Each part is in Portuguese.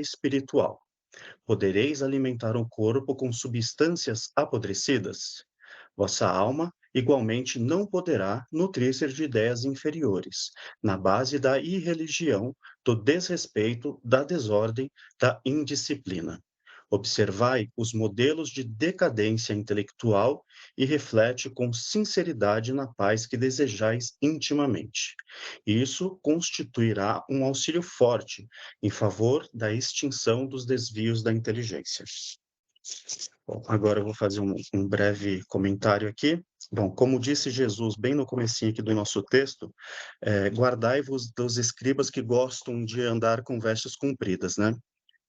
espiritual. Podereis alimentar o corpo com substâncias apodrecidas? Vossa alma, igualmente, não poderá nutrir-se de ideias inferiores, na base da irreligião, do desrespeito, da desordem, da indisciplina. Observai os modelos de decadência intelectual e reflete com sinceridade na paz que desejais intimamente. Isso constituirá um auxílio forte em favor da extinção dos desvios da inteligência. Bom, agora eu vou fazer um breve comentário aqui. Bom, como disse Jesus bem no comecinho aqui do nosso texto, guardai-vos dos escribas que gostam de andar com vestes compridas, né?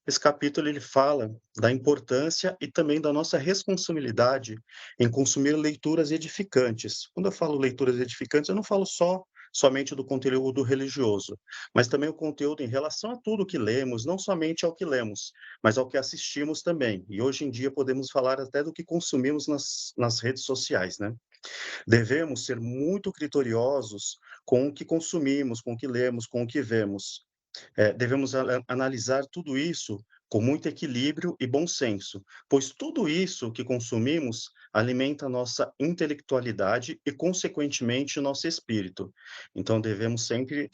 Esse capítulo ele fala da importância e também da nossa responsabilidade em consumir leituras edificantes. Quando eu falo leituras edificantes, eu não falo somente do conteúdo religioso, mas também o conteúdo em relação a tudo que lemos, não somente ao que lemos, mas ao que assistimos também. E hoje em dia podemos falar até do que consumimos nas redes sociais, né? Devemos ser muito criteriosos com o que consumimos, com o que lemos, com o que vemos. Devemos analisar tudo isso com muito equilíbrio e bom senso, pois tudo isso que consumimos alimenta a nossa intelectualidade e, consequentemente, o nosso espírito. Então, devemos sempre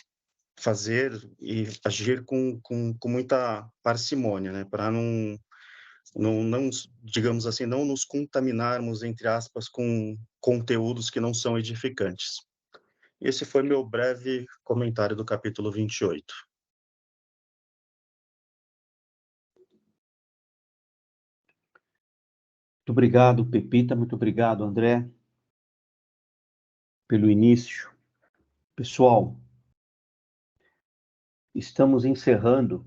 fazer e agir com muita parcimônia, né, para não, digamos assim, não nos contaminarmos, entre aspas, com conteúdos que não são edificantes. Esse foi meu breve comentário do capítulo 28. Muito obrigado, Pepita. Muito obrigado, André, pelo início. Pessoal, estamos encerrando,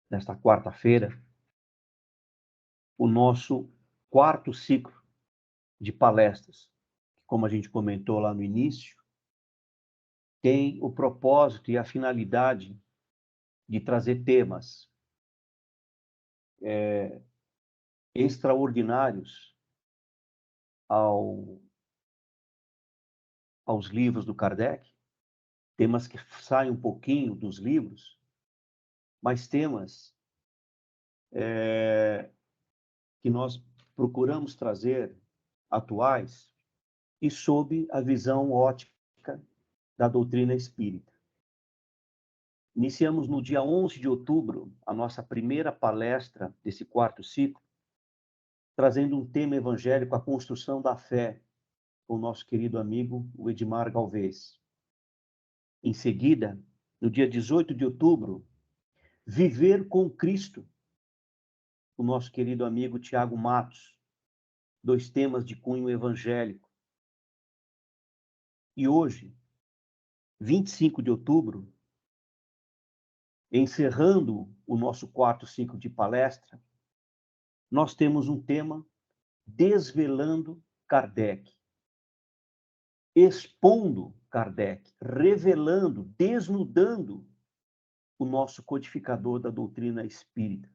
nesta quarta-feira, o nosso quarto ciclo de palestras. Como a gente comentou lá no início, tem o propósito e a finalidade de trazer temas extraordinários aos livros do Kardec, temas que saem um pouquinho dos livros, mas temas que nós procuramos trazer atuais e sob a visão ótica da doutrina espírita. Iniciamos no dia 11 de outubro a nossa primeira palestra desse quarto ciclo, trazendo um tema evangélico, a construção da fé, com o nosso querido amigo, o Edmar Galvez. Em seguida, no dia 18 de outubro, Viver com Cristo, o nosso querido amigo Tiago Matos, 2 temas de cunho evangélico. E hoje, 25 de outubro, encerrando o nosso quarto ciclo de palestra, nós temos um tema desvelando Kardec, expondo Kardec, revelando, desnudando o nosso codificador da doutrina espírita.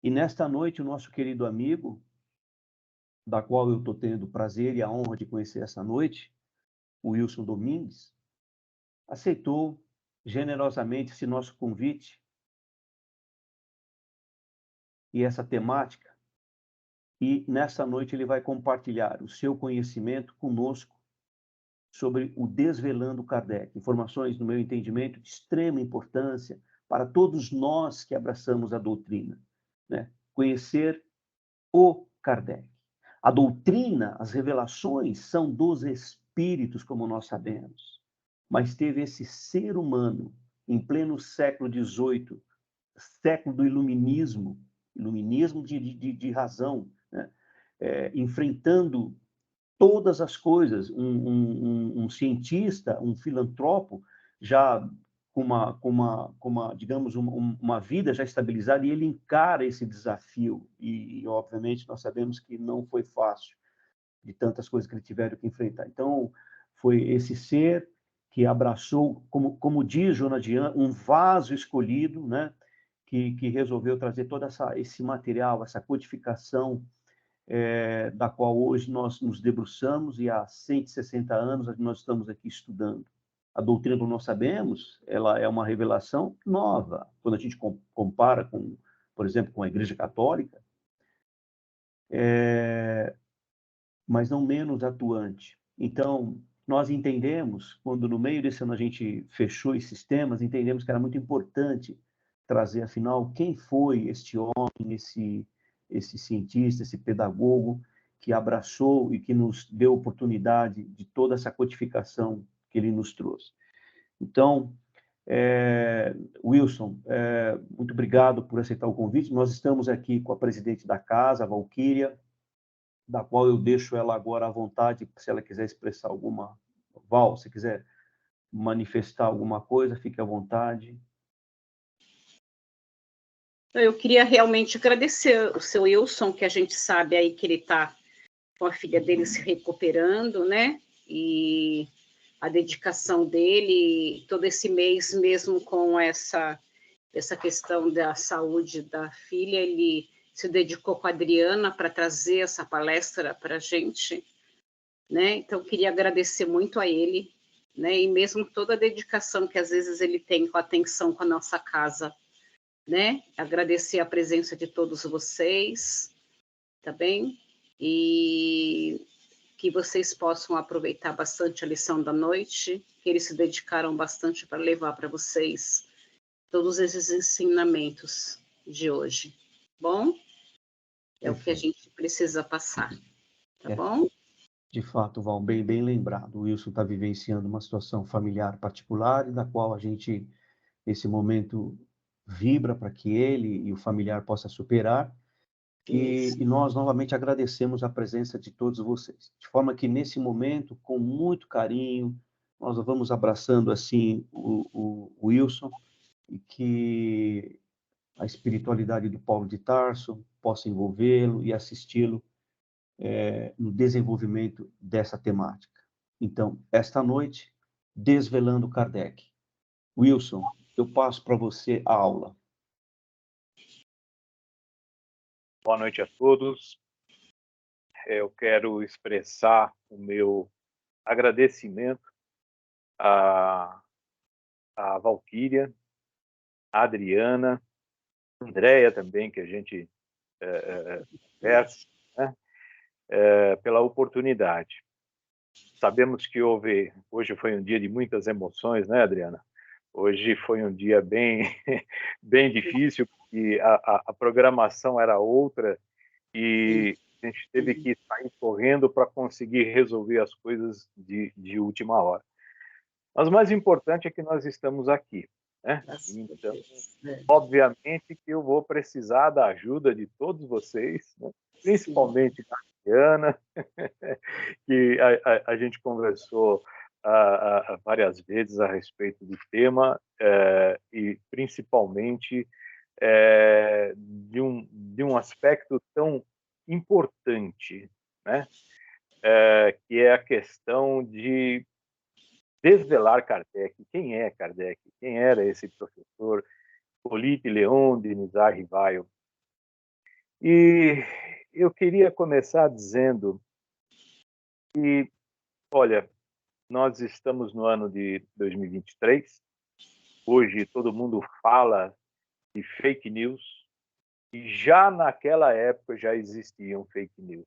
E nesta noite, o nosso querido amigo, da qual eu estou tendo o prazer e a honra de conhecer essa noite, o Wilson Domingues, aceitou generosamente esse nosso convite e essa temática. E nessa noite ele vai compartilhar o seu conhecimento conosco sobre o Desvelando Kardec. Informações, no meu entendimento, de extrema importância para todos nós que abraçamos a doutrina, né? Conhecer o Kardec. A doutrina, as revelações são dos espíritos, como nós sabemos. Mas teve esse ser humano, em pleno século XVIII, século do iluminismo, iluminismo de razão, né? Enfrentando todas as coisas, um cientista, um filantropo, já com uma digamos, uma vida já estabilizada, e ele encara esse desafio, e obviamente nós sabemos que não foi fácil, de tantas coisas que ele tiveram que enfrentar. Então, foi esse ser que abraçou, como diz Jonadian, um vaso escolhido, né, que resolveu trazer todo esse material, essa codificação, da qual hoje nós nos debruçamos, e há 160 anos nós estamos aqui estudando. a doutrina do nós sabemos, ela é uma revelação nova. Quando a gente compara com, por exemplo, com a Igreja Católica, mas não menos atuante. Então, nós entendemos, quando no meio desse ano a gente fechou esses temas, entendemos que era muito importante trazer, afinal, quem foi este homem, esse cientista, esse pedagogo que abraçou e que nos deu oportunidade de toda essa codificação que ele nos trouxe. Então, Wilson, muito obrigado por aceitar o convite. Nós estamos aqui com a presidente da casa, a Valquíria, da qual eu deixo ela agora à vontade, se ela quiser expressar alguma... Val, se quiser manifestar alguma coisa, fique à vontade. Eu queria realmente agradecer o seu Wilson, que a gente sabe aí que ele está com a filha dele se recuperando, né? E a dedicação dele, todo esse mês, mesmo com essa questão da saúde da filha, ele se dedicou com a Adriana para trazer essa palestra para a gente, né? Então, queria agradecer muito a ele, né? E mesmo toda a dedicação que às vezes ele tem com a atenção com a nossa casa, né? Agradecer a presença de todos vocês, tá bem? E que vocês possam aproveitar bastante a lição da noite, que eles se dedicaram bastante para levar para vocês todos esses ensinamentos de hoje. Bom? É o que a gente precisa passar, tá bom? De fato, Val, bem lembrado. O Wilson está vivenciando uma situação familiar particular, e da qual a gente, nesse momento, vibra para que ele e o familiar possa superar. E nós, novamente, agradecemos a presença de todos vocês. De forma que, nesse momento, com muito carinho, nós vamos abraçando, assim, o Wilson, e que a espiritualidade do Paulo de Tarso possa envolvê-lo e assisti-lo no desenvolvimento dessa temática. Então, esta noite, Desvelando Kardec. Wilson, eu passo para você a aula. Boa noite a todos. Eu quero expressar o meu agradecimento à Valquíria, à Adriana, à Andréia também, que a gente conversa, né? Pela oportunidade. Sabemos que hoje foi um dia de muitas emoções, né, Adriana? Hoje foi um dia bem, bem difícil, porque a programação era outra e a gente teve que sair correndo para conseguir resolver as coisas de última hora. Mas o mais importante é que nós estamos aqui, né? Então, obviamente que eu vou precisar da ajuda de todos vocês, né? Principalmente da Diana, que a gente conversou várias vezes a respeito do tema, e principalmente de um aspecto tão importante, né? Que é a questão de desvelar Kardec. Quem é Kardec? Quem era esse professor Hippolyte Léon Denis Rivail? E eu queria começar dizendo que, olha, nós estamos no ano de 2023, hoje todo mundo fala de fake news, e já naquela época já existiam fake news,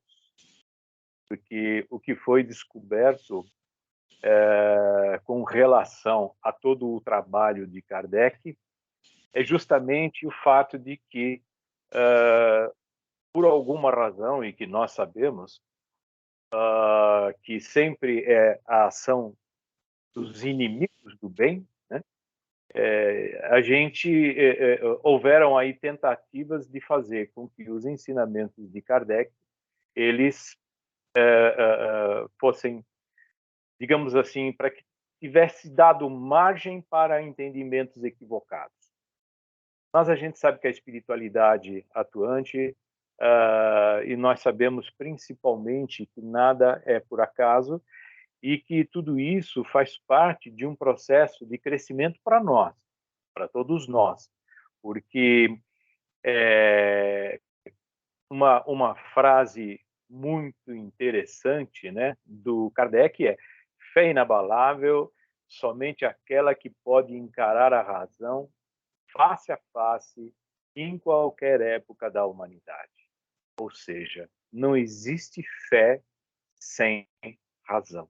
porque o que foi descoberto com relação a todo o trabalho de Kardec é justamente o fato de que, por alguma razão, e que nós sabemos, que sempre é a ação dos inimigos do bem, né? Houveram aí tentativas de fazer com que os ensinamentos de Kardec eles fossem, digamos assim, para que tivesse dado margem para entendimentos equivocados. Mas a gente sabe que a espiritualidade atuante, e nós sabemos principalmente que nada é por acaso, e que tudo isso faz parte de um processo de crescimento para nós, para todos nós, porque uma frase muito interessante, né, do Kardec é: fé inabalável somente aquela que pode encarar a razão face a face em qualquer época da humanidade. Ou seja, não existe fé sem razão.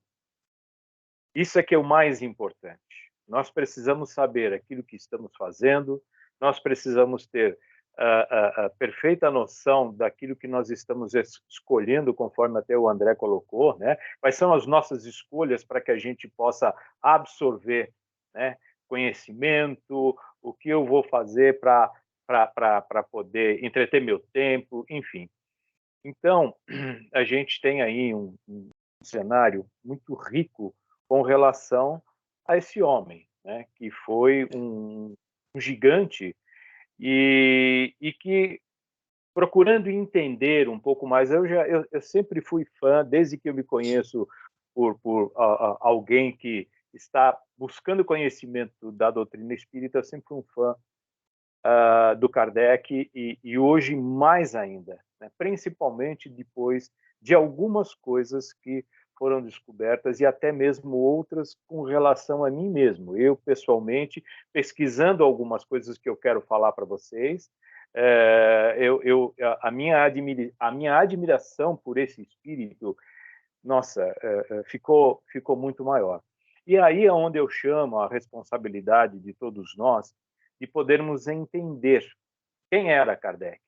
Isso é que é o mais importante. Nós precisamos saber aquilo que estamos fazendo, nós precisamos ter a perfeita noção daquilo que nós estamos escolhendo, conforme até o André colocou, né? Quais são as nossas escolhas para que a gente possa absorver, né, conhecimento, o que eu vou fazer para poder entreter meu tempo, enfim. Então, a gente tem aí um cenário muito rico com relação a esse homem, né, que foi um gigante e que, procurando entender um pouco mais, eu sempre fui fã, desde que eu me conheço por alguém que está buscando conhecimento da doutrina espírita, eu sempre fui um fã do Kardec e hoje mais ainda, né? Principalmente depois de algumas coisas que foram descobertas e até mesmo outras com relação a mim mesmo. Eu, pessoalmente, pesquisando algumas coisas que eu quero falar para vocês, a minha admiração por esse espírito, nossa, ficou muito maior. E aí é onde eu chamo a responsabilidade de todos nós de podermos entender quem era Kardec,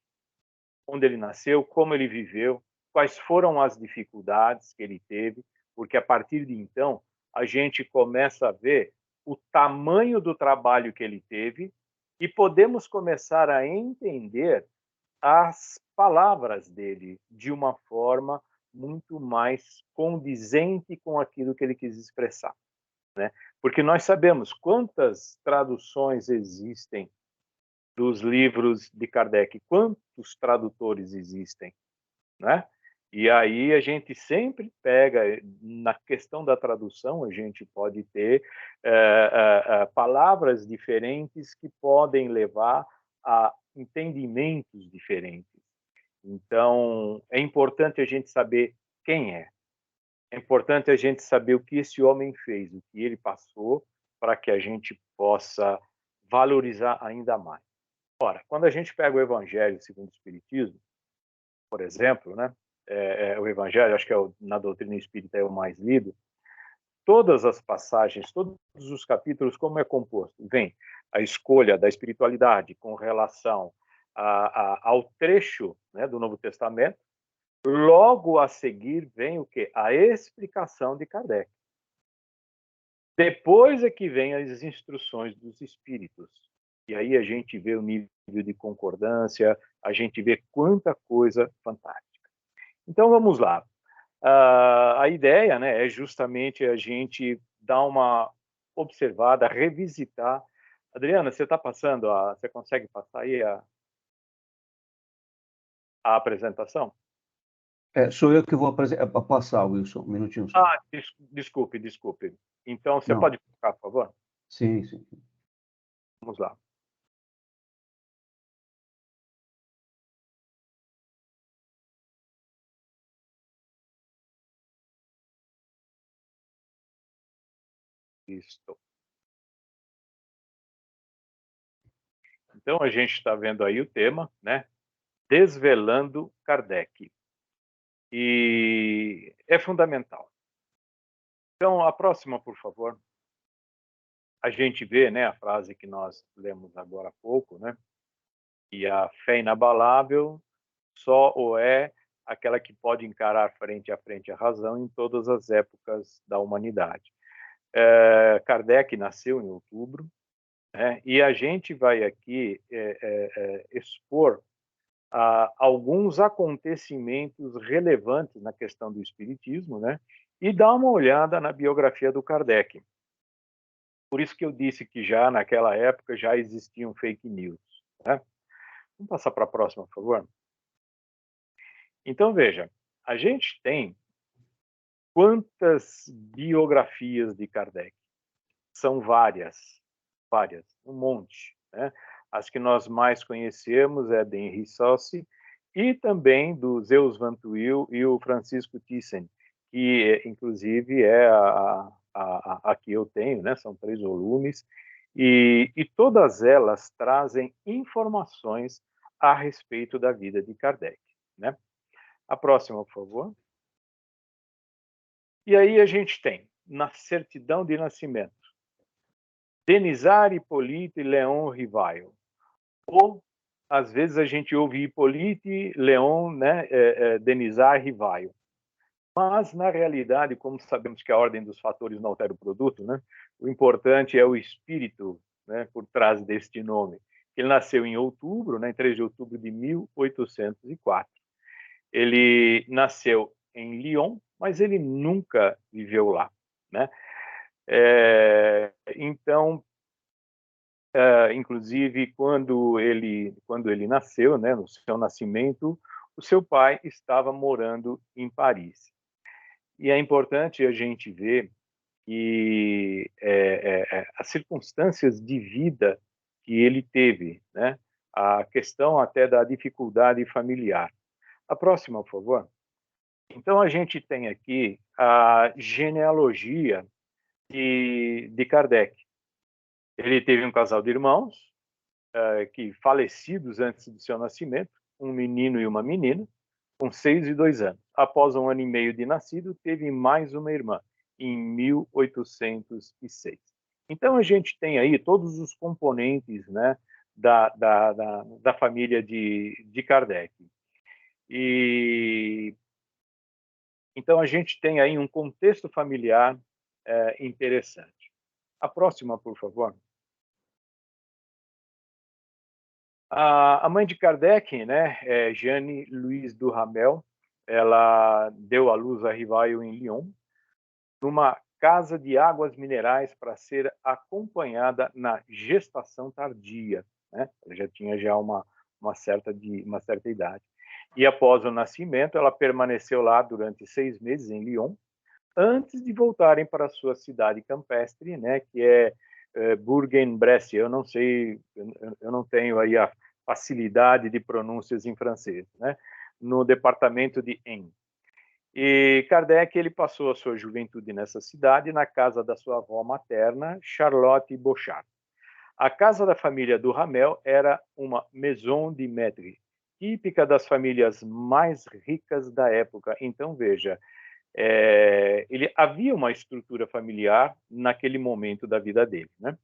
onde ele nasceu, como ele viveu, quais foram as dificuldades que ele teve, porque a partir de então a gente começa a ver o tamanho do trabalho que ele teve e podemos começar a entender as palavras dele de uma forma muito mais condizente com aquilo que ele quis expressar, né? Porque nós sabemos quantas traduções existem dos livros de Kardec, quantos tradutores existem, né? E aí a gente sempre pega, na questão da tradução, a gente pode ter palavras diferentes que podem levar a entendimentos diferentes. Então, é importante a gente saber quem é. É importante a gente saber o que esse homem fez, o que ele passou, para que a gente possa valorizar ainda mais. Ora, quando a gente pega o Evangelho segundo o Espiritismo, por exemplo, né, o Evangelho, acho que na doutrina espírita é o mais lido, todas as passagens, todos os capítulos, como é composto? Vem a escolha da espiritualidade com relação ao trecho, né, do Novo Testamento. Logo a seguir vem o quê? A explicação de Kardec. Depois é que vem as instruções dos espíritos. E aí a gente vê o nível de concordância, a gente vê quanta coisa fantástica. Então vamos lá. A ideia, né, é justamente a gente dar uma observada, revisitar. Adriana, você está passando, você consegue passar aí a apresentação? Sou eu que vou passar, Wilson. Um minutinho só. Desculpe. Então, você Não. pode colocar, por favor? Sim. Vamos lá. Isso. Então, a gente está vendo aí o tema, né? Desvelando Kardec. E é fundamental. Então, a próxima, por favor. A gente vê, né, a frase que nós lemos agora há pouco, né? E a fé inabalável só o é aquela que pode encarar frente a frente a razão em todas as épocas da humanidade. Kardec nasceu em outubro, né, e a gente vai aqui expor alguns acontecimentos relevantes na questão do espiritismo, né, e dar uma olhada na biografia do Kardec. Por isso que eu disse que já naquela época já existiam fake news, né? Vamos passar para a próxima, por favor? Então, veja, a gente tem quantas biografias de Kardec? São várias, um monte, né? As que nós mais conhecemos é de Henri Saussure e também do Zeus Van Tuyl e o Francisco Thyssen, que inclusive é a a que eu tenho, né? São 3 volumes, e todas elas trazem informações a respeito da vida de Kardec, né? A próxima, por favor. E aí a gente tem, na certidão de nascimento, Denisard Hippolyte Léon Rivail. Ou, às vezes, a gente ouve Hippolyte Léon, né, Denisard Rivail. Mas, na realidade, como sabemos que a ordem dos fatores não altera o produto, né, o importante é o espírito, né, por trás deste nome. Ele nasceu em outubro, né, em 3 de outubro de 1804. Ele nasceu em Lyon, mas ele nunca viveu lá, né? Então, inclusive, quando ele nasceu, né, no seu nascimento, o seu pai estava morando em Paris. E é importante a gente ver que as circunstâncias de vida que ele teve, né, a questão até da dificuldade familiar. A próxima, por favor. Então, a gente tem aqui a genealogia de Kardec. Ele teve um casal de irmãos, que falecidos antes do seu nascimento, um menino e uma menina, com 6 e 2 anos. Após 1 ano e meio de nascido, teve mais uma irmã, em 1806. Então, a gente tem aí todos os componentes, né, da família de Kardec. E então, a gente tem aí um contexto familiar interessante. A próxima, por favor. A mãe de Kardec, né, Jeanne Louise Duhamel, ela deu à luz a Rivail em Lyon, numa casa de águas minerais para ser acompanhada na gestação tardia, né? Ela já tinha uma certa idade. E após o nascimento, ela permaneceu lá durante 6 meses em Lyon, antes de voltarem para a sua cidade campestre, né, que é Bourg-en-Bresse. Eu não sei, eu não tenho aí a facilidade de pronúncias em francês, né, no departamento de Ain. E Kardec, ele passou a sua juventude nessa cidade, na casa da sua avó materna, Charlotte Bochart. A casa da família do Duhamel era uma maison de maître, típica das famílias mais ricas da época. Então, veja, ele havia uma estrutura familiar naquele momento da vida dele, né?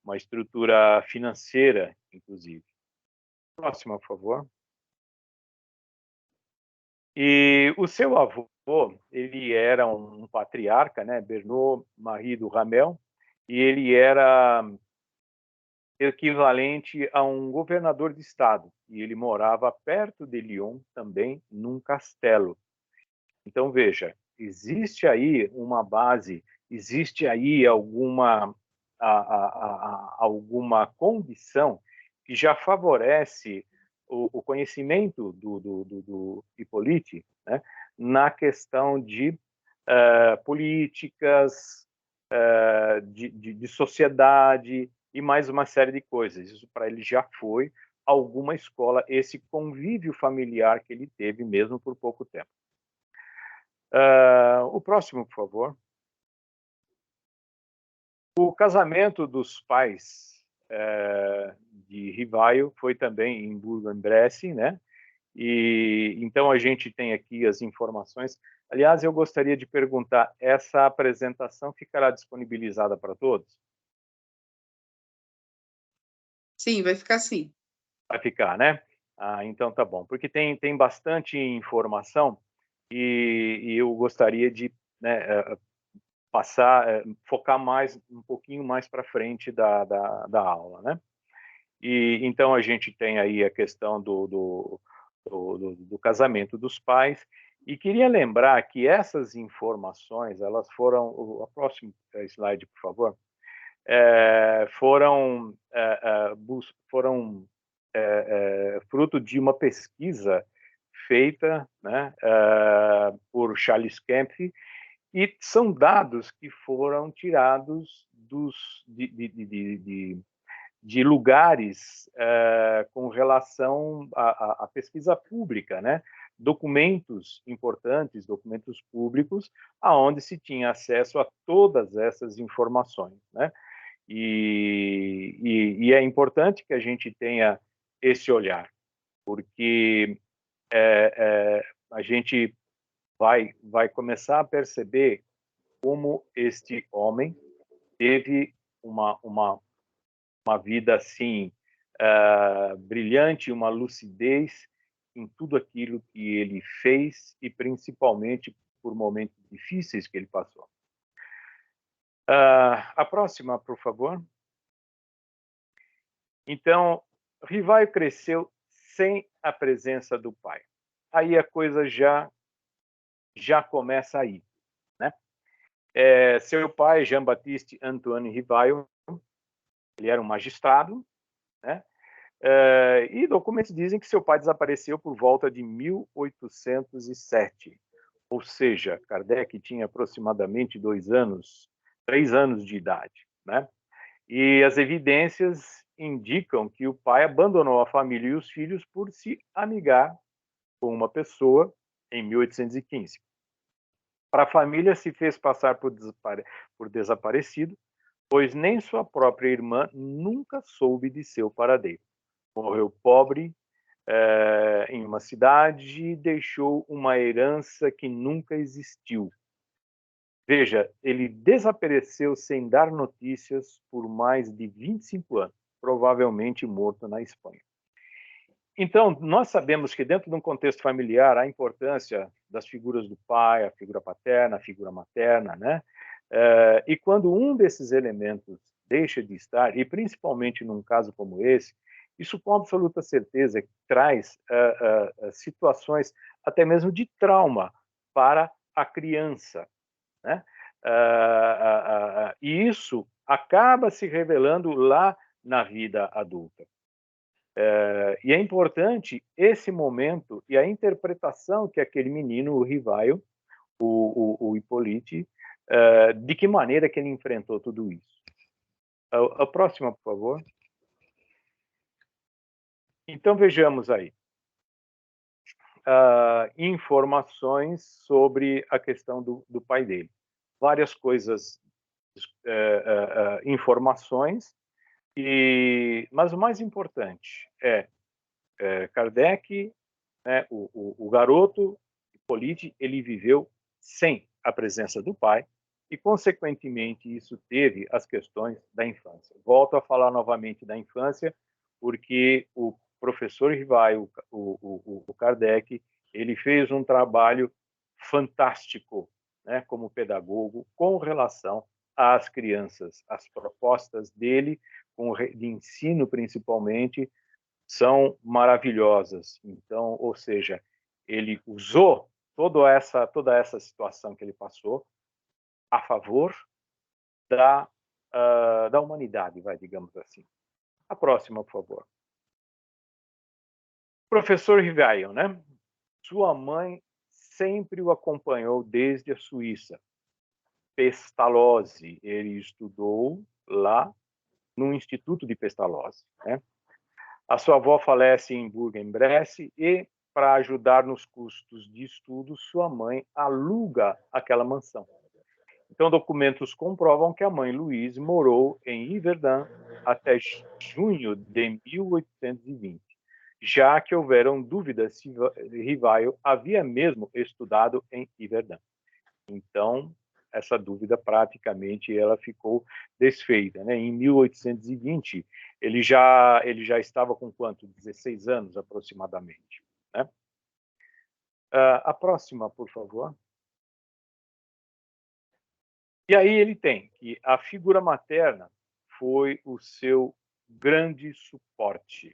Uma estrutura financeira, inclusive. Próxima, por favor. E o seu avô, ele era um patriarca, né? Bernard-Marie Duhamel, e ele era equivalente a um governador de estado, e ele morava perto de Lyon, também num castelo. Então, veja, existe aí uma base, existe aí alguma condição que já favorece o conhecimento do Hippolyte, né, na questão de políticas, de sociedade e mais uma série de coisas. Isso para ele já foi alguma escola, esse convívio familiar que ele teve mesmo por pouco tempo. O próximo, por favor. O casamento dos pais de Rivail foi também em Bourg-en-Bresse, né? E então a gente tem aqui as informações. Aliás, eu gostaria de perguntar: essa apresentação ficará disponibilizada para todos? Sim, vai ficar sim. Vai ficar, né? Então tá bom, porque tem bastante informação e eu gostaria de, né, focar um pouquinho mais para frente da aula, né? E então a gente tem aí a questão do casamento dos pais, e queria lembrar que essas informações, elas foram, o próximo slide, por favor, foram fruto de uma pesquisa feita, né, por Charles Kempf, e são dados que foram tirados de lugares com relação à pesquisa pública, né? documentos importantes, documentos públicos, aonde se tinha acesso a todas essas informações, né? E é importante que a gente tenha esse olhar, porque a gente vai começar a perceber como este homem teve uma vida assim brilhante, uma lucidez em tudo aquilo que ele fez e principalmente por momentos difíceis que ele passou. A próxima, por favor. Então, Rivaio cresceu sem a presença do pai. Aí a coisa já começa aí, né? Seu pai, Jean-Baptiste Antoine Rivaio, ele era um magistrado, né? E documentos dizem que seu pai desapareceu por volta de 1807. Ou seja, Kardec tinha aproximadamente 3 anos de idade, né? E as evidências indicam que o pai abandonou a família e os filhos por se amigar com uma pessoa em 1815. Para a família, se fez passar por desaparecido, pois nem sua própria irmã nunca soube de seu paradeiro. Morreu pobre em uma cidade e deixou uma herança que nunca existiu. Veja, ele desapareceu sem dar notícias por mais de 25 anos, provavelmente morto na Espanha. Então, nós sabemos que dentro de um contexto familiar, a importância das figuras do pai, a figura paterna, a figura materna, né? E quando um desses elementos deixa de estar, e principalmente num caso como esse, isso com absoluta certeza traz situações até mesmo de trauma para a criança, né? E isso acaba se revelando lá na vida adulta. E é importante esse momento e a interpretação que aquele menino, o Rivaio, o Hippolyte, de que maneira que ele enfrentou tudo isso. A próxima, por favor. Então, vejamos aí. Informações sobre a questão do pai dele. Várias coisas, informações, mas o mais importante é Kardec, né, o garoto Hippolyte, ele viveu sem a presença do pai e, consequentemente, isso teve as questões da infância. Volto a falar novamente da infância, porque o professor Rivaio, o Kardec, ele fez um trabalho fantástico, né, como pedagogo, com relação às crianças. As propostas dele, de ensino principalmente, são maravilhosas. Então, ou seja, ele usou toda essa situação que ele passou a favor da humanidade, digamos assim. A próxima, por favor. Professor Rivaio, né? Sua mãe sempre o acompanhou desde a Suíça. Pestalozzi, ele estudou lá no Instituto de Pestalozzi, né? A sua avó falece em Bourg-en-Bresse e, para ajudar nos custos de estudo, sua mãe aluga aquela mansão. Então, documentos comprovam que a mãe Louise morou em Yverdun até junho de 1820, já que houveram dúvidas se Rivaio havia mesmo estudado em Yverdun. Então, essa dúvida praticamente ela ficou desfeita, né? Em 1820, ele já estava com quanto? 16 anos aproximadamente, né? A próxima, por favor. E aí ele tem que a figura materna foi o seu grande suporte.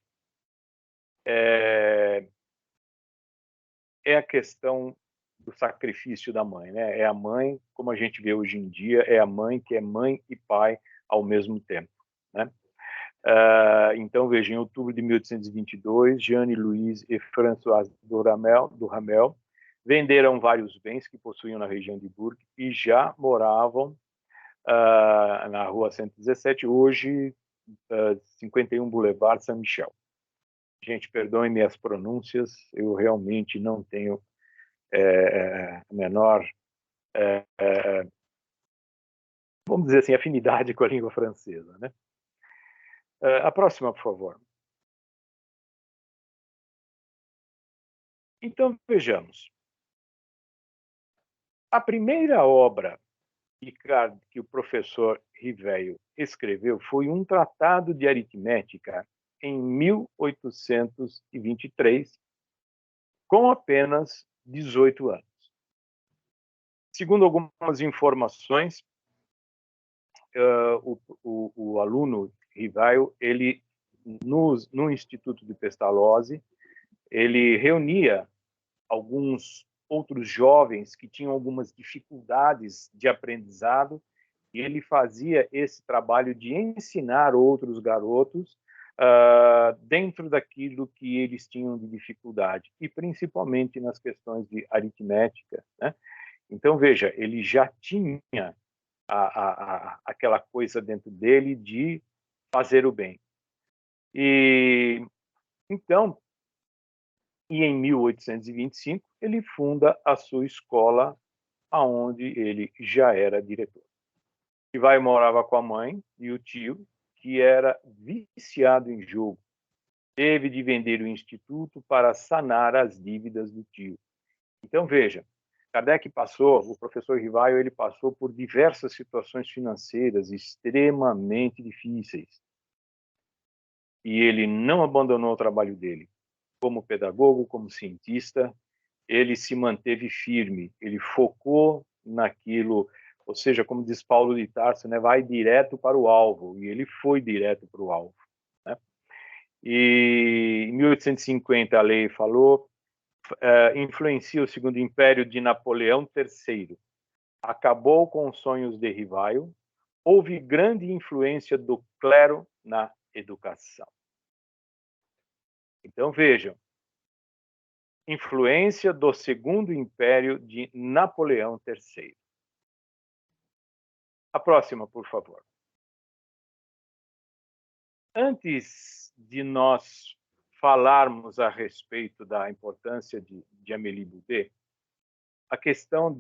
É a questão do sacrifício da mãe, né? É a mãe, como a gente vê hoje em dia, é a mãe que é mãe e pai ao mesmo tempo, né? Então, veja, em outubro de 1822, Jeanne-Louise e Françoise Duhamel venderam vários bens que possuíam na região de Bourg e já moravam na rua 117, hoje 51 Boulevard Saint-Michel. Gente, perdoem-me as pronúncias, eu realmente não tenho a menor, vamos dizer assim, afinidade com a língua francesa, né? A próxima, por favor. Então, vejamos. A primeira obra que o professor Riveio escreveu foi um tratado de aritmética em 1823, com apenas 18 anos. Segundo algumas informações, o aluno Riveio, ele no Instituto de Pestalozzi, ele reunia alguns outros jovens que tinham algumas dificuldades de aprendizado, e ele fazia esse trabalho de ensinar outros garotos dentro daquilo que eles tinham de dificuldade, e principalmente nas questões de aritmética, né? Então, veja, ele já tinha aquela coisa dentro dele de fazer o bem. E então, em 1825, ele funda a sua escola, aonde ele já era diretor. E morava com a mãe e o tio, que era viciado em jogo. Teve de vender o instituto para sanar as dívidas do tio. Então, veja, Kardec o professor Rivaio, ele passou por diversas situações financeiras extremamente difíceis. E ele não abandonou o trabalho dele. Como pedagogo, como cientista, ele se manteve firme, ele focou naquilo, ou seja, como diz Paulo de Tarso, né, vai direto para o alvo, e ele foi direto para o alvo, né? E em 1850 a lei falou, influencia o Segundo Império de Napoleão III, acabou com os sonhos de Rivaio, houve grande influência do clero na educação. Então vejam, influência do Segundo Império de Napoleão III. A próxima, por favor. Antes de nós falarmos a respeito da importância de Amélie Boudet, a questão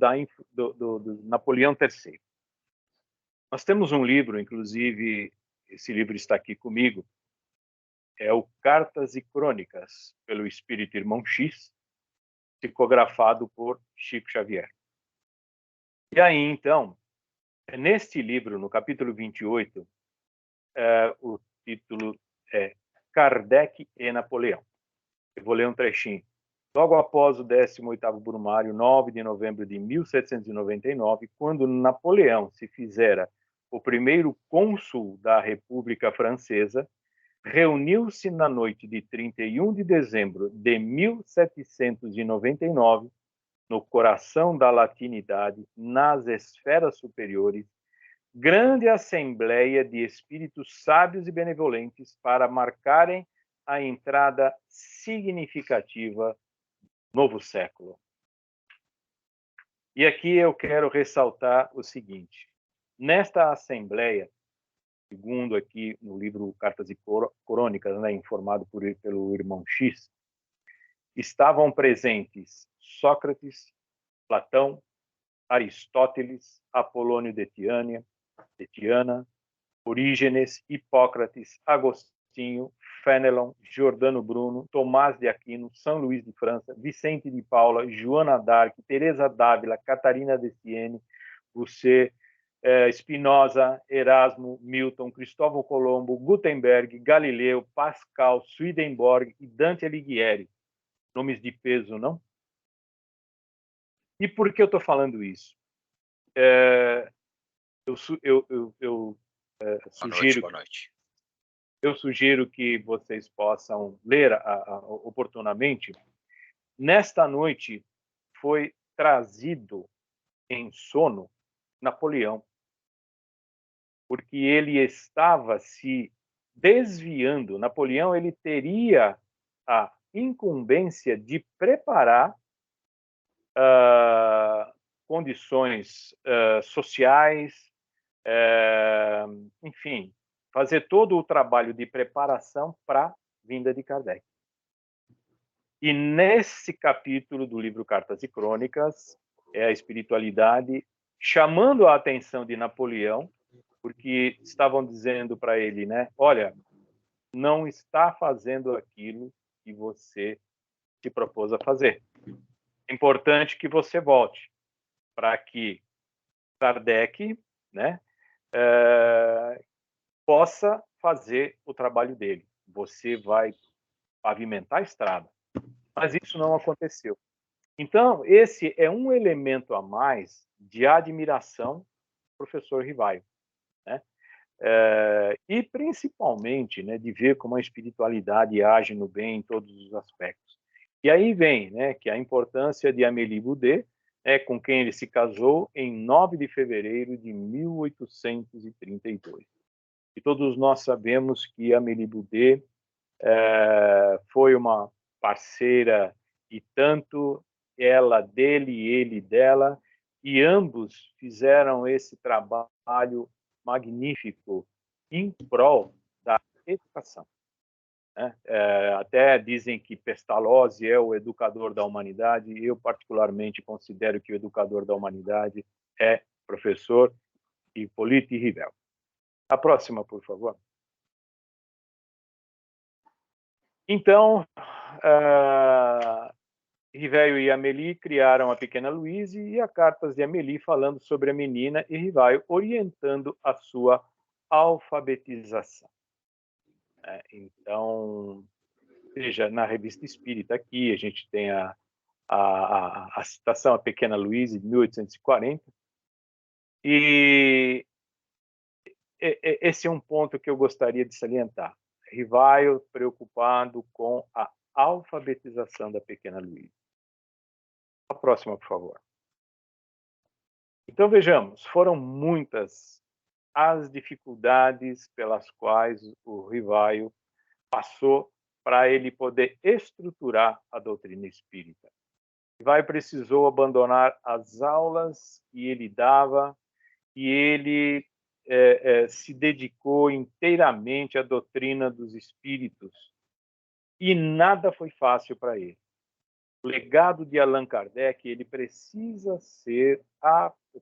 do Napoleão III. Nós temos um livro, inclusive, esse livro está aqui comigo, é o Cartas e Crônicas, pelo Espírito Irmão X, psicografado por Chico Xavier. E aí, então, neste livro, no capítulo 28, o título é Kardec e Napoleão. Eu vou ler um trechinho. Logo após o 18º Brumário, 9 de novembro de 1799, quando Napoleão se fizera o primeiro cônsul da República Francesa, reuniu-se na noite de 31 de dezembro de 1799, no coração da latinidade, nas esferas superiores, grande assembleia de espíritos sábios e benevolentes para marcarem a entrada significativa do novo século. E aqui eu quero ressaltar o seguinte: nesta assembleia, segundo aqui no livro Cartas e Crônicas, né, informado pelo irmão X, estavam presentes Sócrates, Platão, Aristóteles, Apolônio de Tiana, Orígenes, Hipócrates, Agostinho, Fénelon, Giordano Bruno, Tomás de Aquino, São Luís de França, Vicente de Paula, Joana d'Arc, Teresa d'Ávila, Catarina de Siena, Você, Spinoza, Erasmo, Milton, Cristóvão Colombo, Gutenberg, Galileu, Pascal, Swedenborg e Dante Alighieri. Nomes de peso, não? E por que eu estou falando isso? Eu sugiro, boa noite. Eu sugiro que vocês possam ler oportunamente. Nesta noite foi trazido em sono Napoleão, porque ele estava se desviando. Napoleão, ele teria a incumbência de preparar condições sociais, enfim, fazer todo o trabalho de preparação para a vinda de Kardec. E nesse capítulo do livro Cartas e Crônicas, é a espiritualidade chamando a atenção de Napoleão, porque estavam dizendo para ele, né? Olha, não está fazendo aquilo que você se propôs a fazer. É importante que você volte para que Kardec, né, possa fazer o trabalho dele. Você vai pavimentar a estrada. Mas isso não aconteceu. Então, esse é um elemento a mais de admiração do professor Rivaio, né? E principalmente, né, de ver como a espiritualidade age no bem em todos os aspectos. E aí vem, né, que a importância de Amélie Boudet, com quem ele se casou em 9 de fevereiro de 1832. E todos nós sabemos que Amélie Boudet foi uma parceira e tanto ela dele e ele dela, e ambos fizeram esse trabalho magnífico em prol da educação, né? Até dizem que Pestalozzi é o educador da humanidade. Eu particularmente considero que o educador da humanidade é professor Hippolyte Rivel. A próxima, por favor. Então, Rivaio e Amélie criaram a Pequena Louise e a Cartas de Amélie falando sobre a menina e Rivaio orientando a sua alfabetização. Então, veja, na Revista Espírita aqui, a gente tem a citação A Pequena Louise, de 1840, e esse é um ponto que eu gostaria de salientar. Rivaio preocupado com a alfabetização da Pequena Louise. A próxima, por favor. Então, vejamos, foram muitas as dificuldades pelas quais o Rivaio passou para ele poder estruturar a doutrina espírita. Rivaio precisou abandonar as aulas que ele dava e ele se dedicou inteiramente à doutrina dos espíritos. E nada foi fácil para ele. O legado de Allan Kardec, ele precisa ser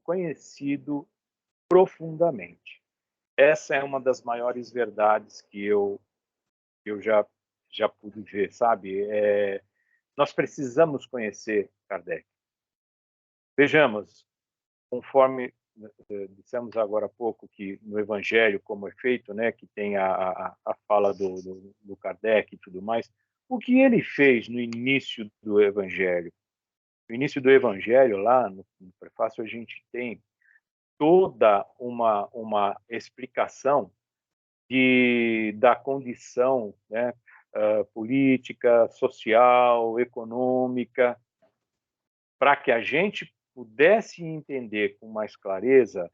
conhecido profundamente. Essa é uma das maiores verdades que eu já pude ver, sabe? Nós precisamos conhecer Kardec. Vejamos, conforme dissemos agora há pouco que no Evangelho, como é feito, né, que tem a fala do Kardec e tudo mais, o que ele fez no início do Evangelho? No início do Evangelho, lá no prefácio, a gente tem toda uma explicação da condição, né, política, social, econômica, para que a gente pudesse entender com mais clareza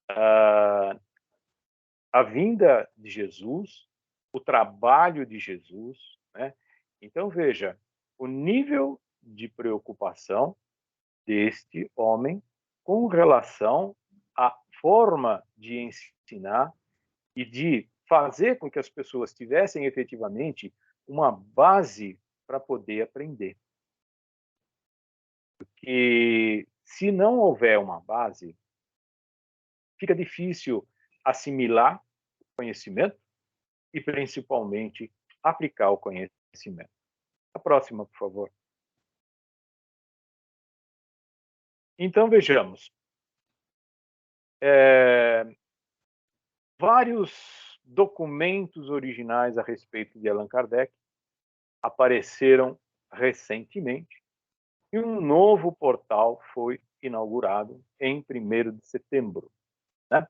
a vinda de Jesus, o trabalho de Jesus, né? Então, veja, o nível de preocupação deste homem com relação à forma de ensinar e de fazer com que as pessoas tivessem efetivamente uma base para poder aprender. Porque se não houver uma base, fica difícil assimilar o conhecimento e, principalmente, aplicar o conhecimento. A próxima, por favor. Então, vejamos. Vários documentos originais a respeito de Allan Kardec apareceram recentemente e um novo portal foi inaugurado em 1º de setembro, né?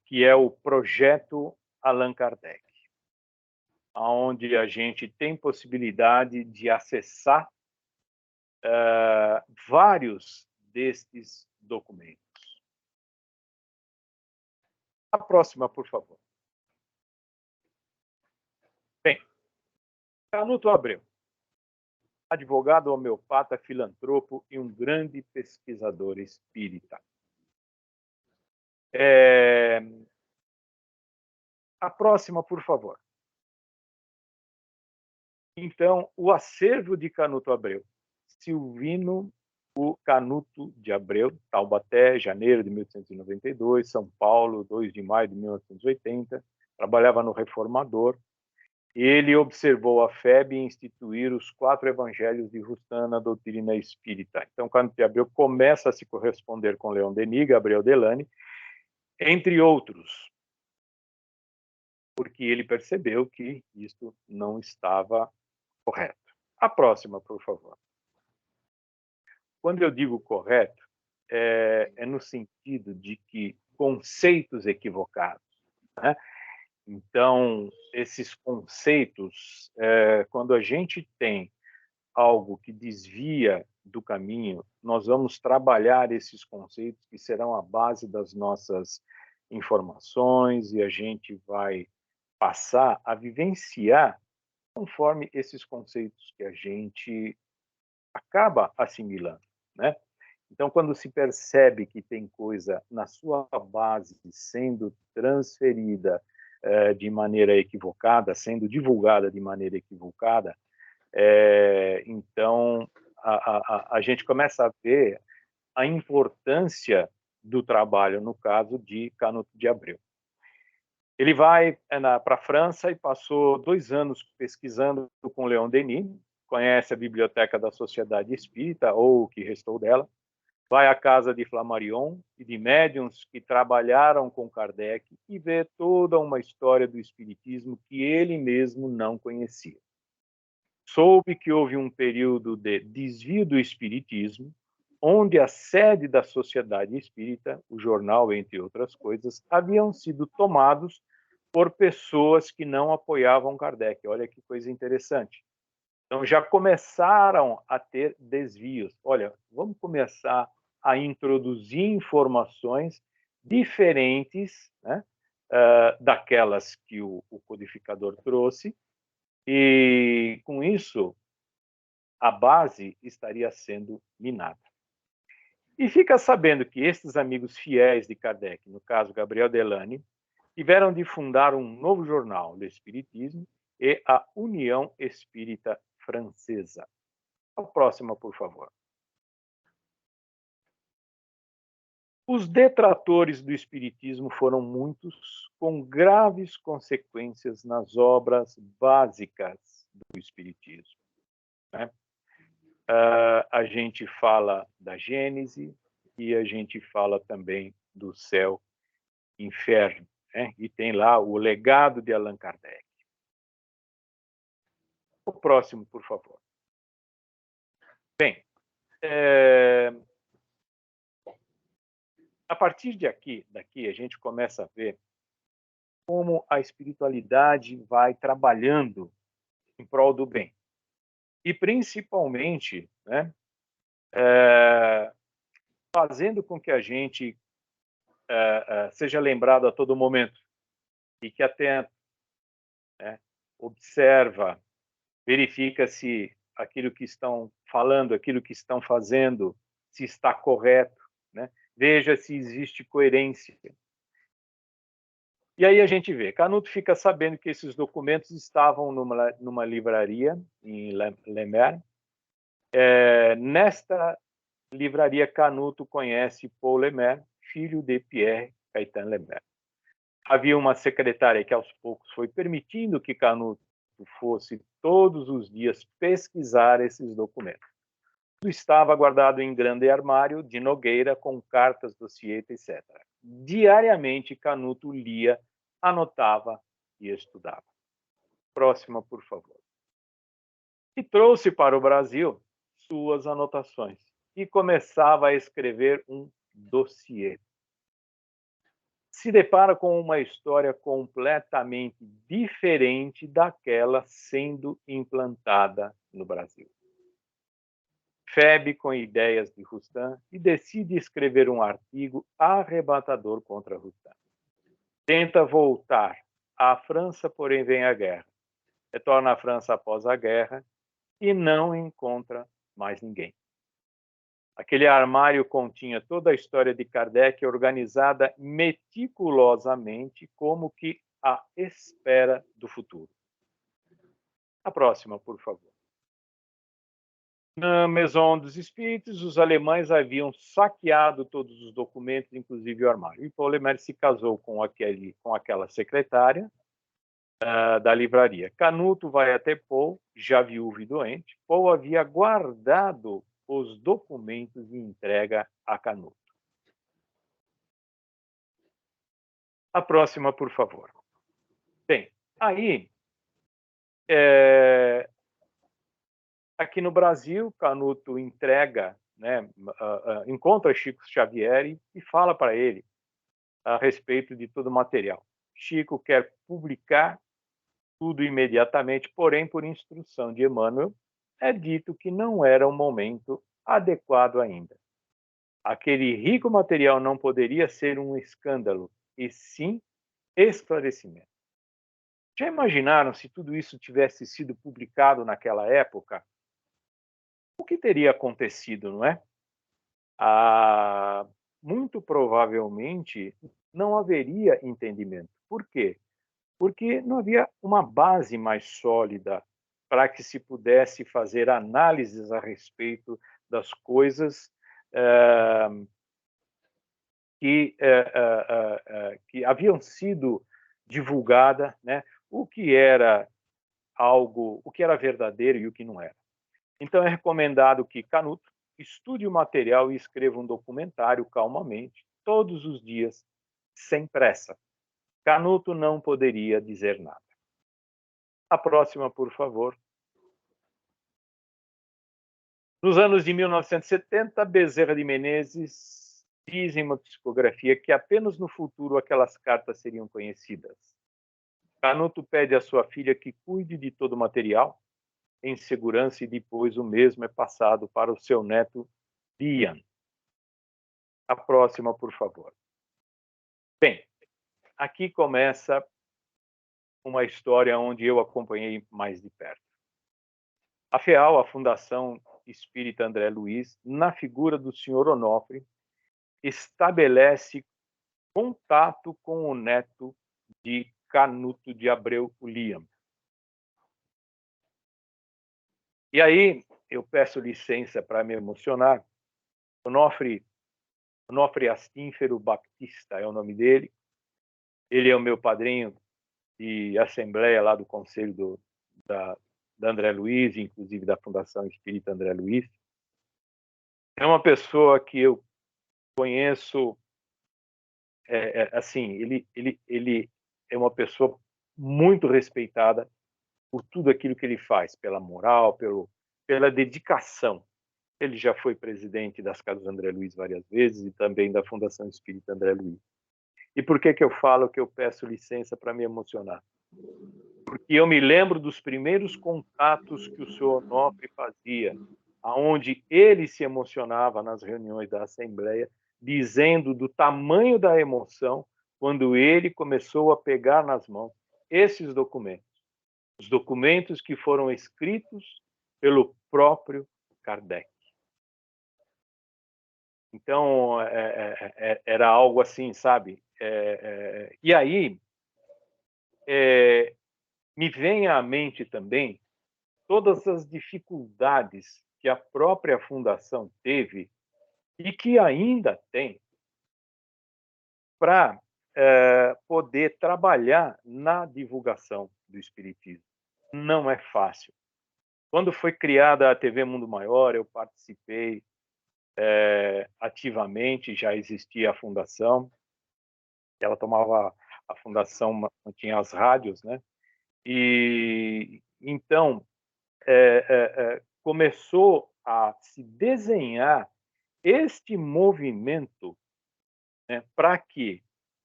Que é o Projeto Allan Kardec, onde a gente tem possibilidade de acessar vários destes documentos. A próxima, por favor. Bem, Canuto Abreu, advogado homeopata, filantropo e um grande pesquisador espírita. A próxima, por favor. Então, o acervo de Canuto Abreu, Silvino o Canuto de Abreu, Taubaté, janeiro de 1892, São Paulo, 2 de maio de 1980, trabalhava no Reformador. Ele observou a FEB instituir os 4 evangelhos de Rustan na doutrina espírita. Então, Canuto de Abreu começa a se corresponder com Leon Denis, Gabriel Delany, entre outros, porque ele percebeu que isto não estava correto. A próxima, por favor. Quando eu digo correto, é no sentido de que conceitos equivocados, né? Então, esses conceitos, quando a gente tem algo que desvia do caminho, nós vamos trabalhar esses conceitos que serão a base das nossas informações e a gente vai passar a vivenciar conforme esses conceitos que a gente acaba assimilando, né? Então, quando se percebe que tem coisa na sua base sendo transferida de maneira equivocada, sendo divulgada de maneira equivocada, então a gente começa a ver a importância do trabalho, no caso de Canuto de Abreu. Ele vai para a França e passou 2 anos pesquisando com Leon Denis, conhece a Biblioteca da Sociedade Espírita, ou o que restou dela, vai à casa de Flammarion e de médiuns que trabalharam com Kardec e vê toda uma história do espiritismo que ele mesmo não conhecia. Soube que houve um período de desvio do espiritismo, onde a sede da Sociedade Espírita, o jornal, entre outras coisas, haviam sido tomados por pessoas que não apoiavam Kardec. Olha que coisa interessante. Então, já começaram a ter desvios. Olha, vamos começar a introduzir informações diferentes, né, daquelas que o codificador trouxe, e, com isso, a base estaria sendo minada. E fica sabendo que estes amigos fiéis de Kardec, no caso Gabriel Delany, tiveram de fundar um novo jornal, Le Espiritisme, e a União Espírita Francesa. A próxima, por favor. Os detratores do Espiritismo foram muitos, com graves consequências nas obras básicas do Espiritismo, né? A gente fala da Gênese e a gente fala também do céu e inferno, né? E tem lá o legado de Allan Kardec. O próximo, por favor. Bem, a partir daqui a gente começa a ver como a espiritualidade vai trabalhando em prol do bem. E, principalmente, né, fazendo com que a gente seja lembrado a todo momento, fique atento, né, observa, verifica se aquilo que estão falando, aquilo que estão fazendo, se está correto, né? Veja se existe coerência. E aí a gente vê, Canuto fica sabendo que esses documentos estavam numa livraria em Le Maire. Nesta livraria, Canuto conhece Paul Le Maire, filho de Pierre Gaëtan Le Maire. Havia uma secretária que aos poucos foi permitindo que Canuto fosse todos os dias pesquisar esses documentos. Tudo estava guardado em grande armário de Nogueira com cartas, dossiê, etc. Diariamente, Canuto lia, anotava e estudava. Próxima, por favor. E trouxe para o Brasil suas anotações e começava a escrever um dossiê. Se depara com uma história completamente diferente daquela sendo implantada no Brasil. Febe com ideias de Rustan e decide escrever um artigo arrebatador contra Rustan. Tenta voltar à França, porém vem a guerra. Retorna à França após a guerra e não encontra mais ninguém. Aquele armário continha toda a história de Kardec organizada meticulosamente como que à espera do futuro. A A próxima, por favor. Na Maison dos Espíritos, os alemães haviam saqueado todos os documentos, inclusive o armário. E Paul Lemaire se casou com aquela secretária da livraria. Canuto vai até Paul, já viúvo e doente. Paul havia guardado os documentos e entrega a Canuto. A próxima, por favor. Bem, aí, aqui no Brasil, Canuto entrega, né, encontra Chico Xavier e fala para ele a respeito de todo o material. Chico quer publicar tudo imediatamente, porém, por instrução de Emmanuel, é dito que não era o momento adequado ainda. Aquele rico material não poderia ser um escândalo, e sim esclarecimento. Já imaginaram se tudo isso tivesse sido publicado naquela época? O que teria acontecido, não é? Muito provavelmente não haveria entendimento. Por quê? Porque não havia uma base mais sólida para que se pudesse fazer análises a respeito das coisas que haviam sido divulgadas, né? O que era verdadeiro e o que não era. Então é recomendado que Canuto estude o material e escreva um documentário calmamente, todos os dias, sem pressa. Canuto não poderia dizer nada. A próxima, por favor. Nos anos de 1970, Bezerra de Menezes diz em uma psicografia que apenas no futuro aquelas cartas seriam conhecidas. Canuto pede à sua filha que cuide de todo o material em segurança e depois o mesmo é passado para o seu neto Ian. A próxima, por favor. Bem, aqui começa uma história onde eu acompanhei mais de perto. A FEAL, a Fundação Espírita André Luiz, na figura do Sr. Onofre, estabelece contato com o neto de Canuto de Abreu, o Liam. E aí, eu peço licença para me emocionar. Onofre Astínfero Baptista é o nome dele. Ele é o meu padrinho de assembleia lá do Conselho da André Luiz, inclusive da Fundação Espírita André Luiz. É uma pessoa que eu conheço, assim, ele é uma pessoa muito respeitada por tudo aquilo que ele faz, pela moral, pela dedicação. Ele já foi presidente das Casas André Luiz várias vezes e também da Fundação Espírita André Luiz. E por que eu falo que eu peço licença para me emocionar? Porque eu me lembro dos primeiros contatos que o senhor Onofre fazia, aonde ele se emocionava nas reuniões da Assembleia, dizendo do tamanho da emoção quando ele começou a pegar nas mãos esses documentos. Os documentos que foram escritos pelo próprio Kardec. Então, era algo assim, sabe? E aí, me vem à mente também todas as dificuldades que a própria Fundação teve e que ainda tem para poder trabalhar na divulgação do Espiritismo. Não é fácil. Quando foi criada a TV Mundo Maior, eu participei ativamente, já existia a Fundação, ela tomava, a Fundação tinha as rádios, né? E então começou a se desenhar este movimento, né, para que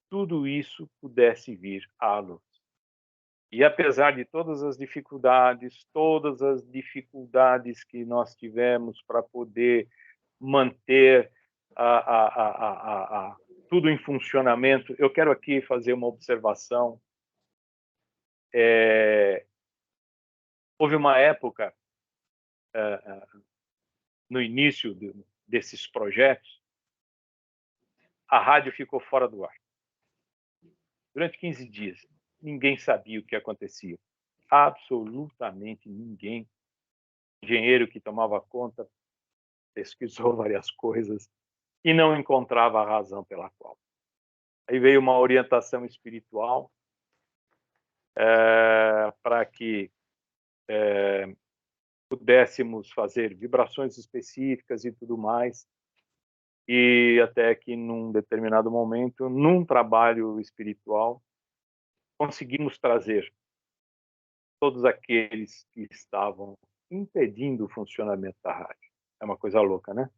tudo isso pudesse vir à luz. E apesar de todas as dificuldades que nós tivemos para poder manter tudo em funcionamento, eu quero aqui fazer uma observação. Houve uma época, no início desses projetos, a rádio ficou fora do ar. Durante 15 dias, ninguém sabia o que acontecia. absolutamente ninguém. Engenheiro que tomava conta, pesquisou várias coisas e não encontrava a razão pela qual. Aí veio uma orientação espiritual para que pudéssemos fazer vibrações específicas e tudo mais. E até que, num determinado momento, num trabalho espiritual, conseguimos trazer todos aqueles que estavam impedindo o funcionamento da rádio. É uma coisa louca, né?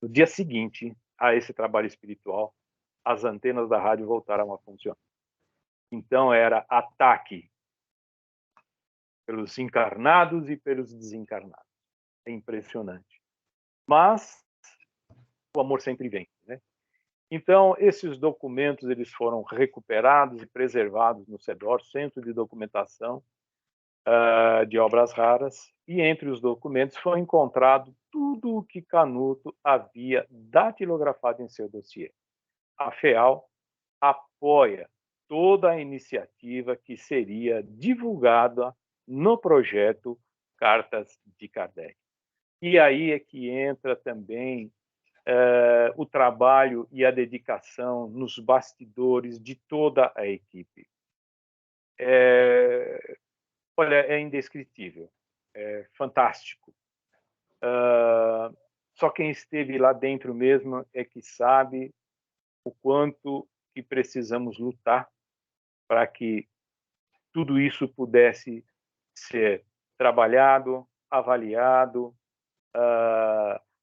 No dia seguinte a esse trabalho espiritual, as antenas da rádio voltaram a funcionar. Então, era ataque pelos encarnados e pelos desencarnados. É impressionante. Mas o amor sempre vem, né? Então, esses documentos eles foram recuperados e preservados no CEDOR, Centro de Documentação de Obras Raras, e entre os documentos foi encontrado tudo o que Canuto havia datilografado em seu dossiê. A FEAL apoia toda a iniciativa que seria divulgada no projeto Cartas de Kardec. E aí é que entra também o trabalho e a dedicação nos bastidores de toda a equipe. Olha, é indescritível, é fantástico. Só quem esteve lá dentro mesmo é que sabe o quanto que precisamos lutar para que tudo isso pudesse ser trabalhado, avaliado,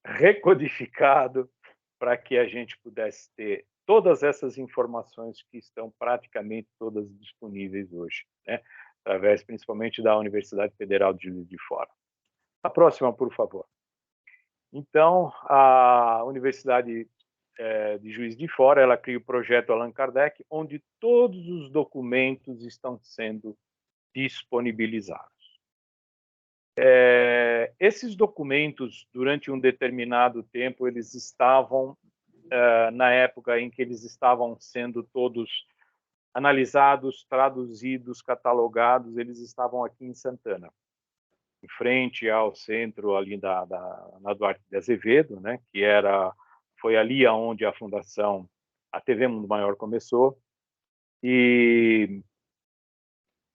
recodificado, para que a gente pudesse ter todas essas informações que estão praticamente todas disponíveis hoje, né? Através principalmente da Universidade Federal de Juiz de Fora. A próxima, por favor. Então, a Universidade de Juiz de Fora, ela cria o projeto Allan Kardec, onde todos os documentos estão sendo disponibilizados. Esses documentos, durante um determinado tempo, eles estavam, na época em que eles estavam sendo todos analisados, traduzidos, catalogados, eles estavam aqui em Santana, em frente ao centro ali na Duarte de Azevedo, né, que foi ali onde a Fundação, a TV Mundo Maior começou, e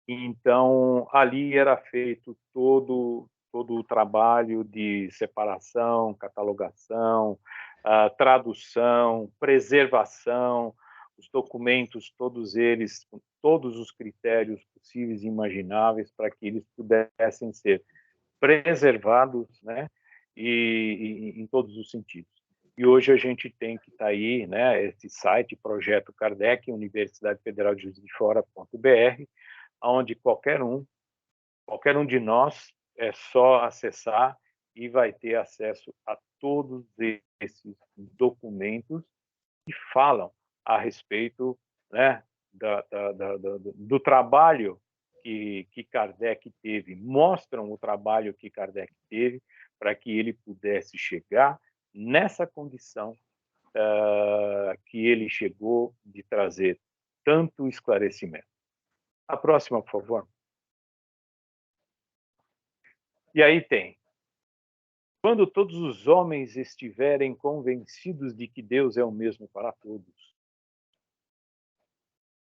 então ali era feito todo o trabalho de separação, catalogação, tradução, preservação, os documentos, todos eles, com todos os critérios possíveis e imagináveis para que eles pudessem ser preservados, né, e em todos os sentidos. E hoje a gente tem que estar aí, né, esse site, Projeto Kardec, Universidade Federal de Juiz de Fora.br, onde qualquer um de nós é só acessar e vai ter acesso a todos esses documentos que falam a respeito, né, do trabalho que Kardec teve, mostram o trabalho que Kardec teve para que ele pudesse chegar nessa condição que ele chegou de trazer tanto esclarecimento. A próxima, por favor. E aí tem: quando todos os homens estiverem convencidos de que Deus é o mesmo para todos,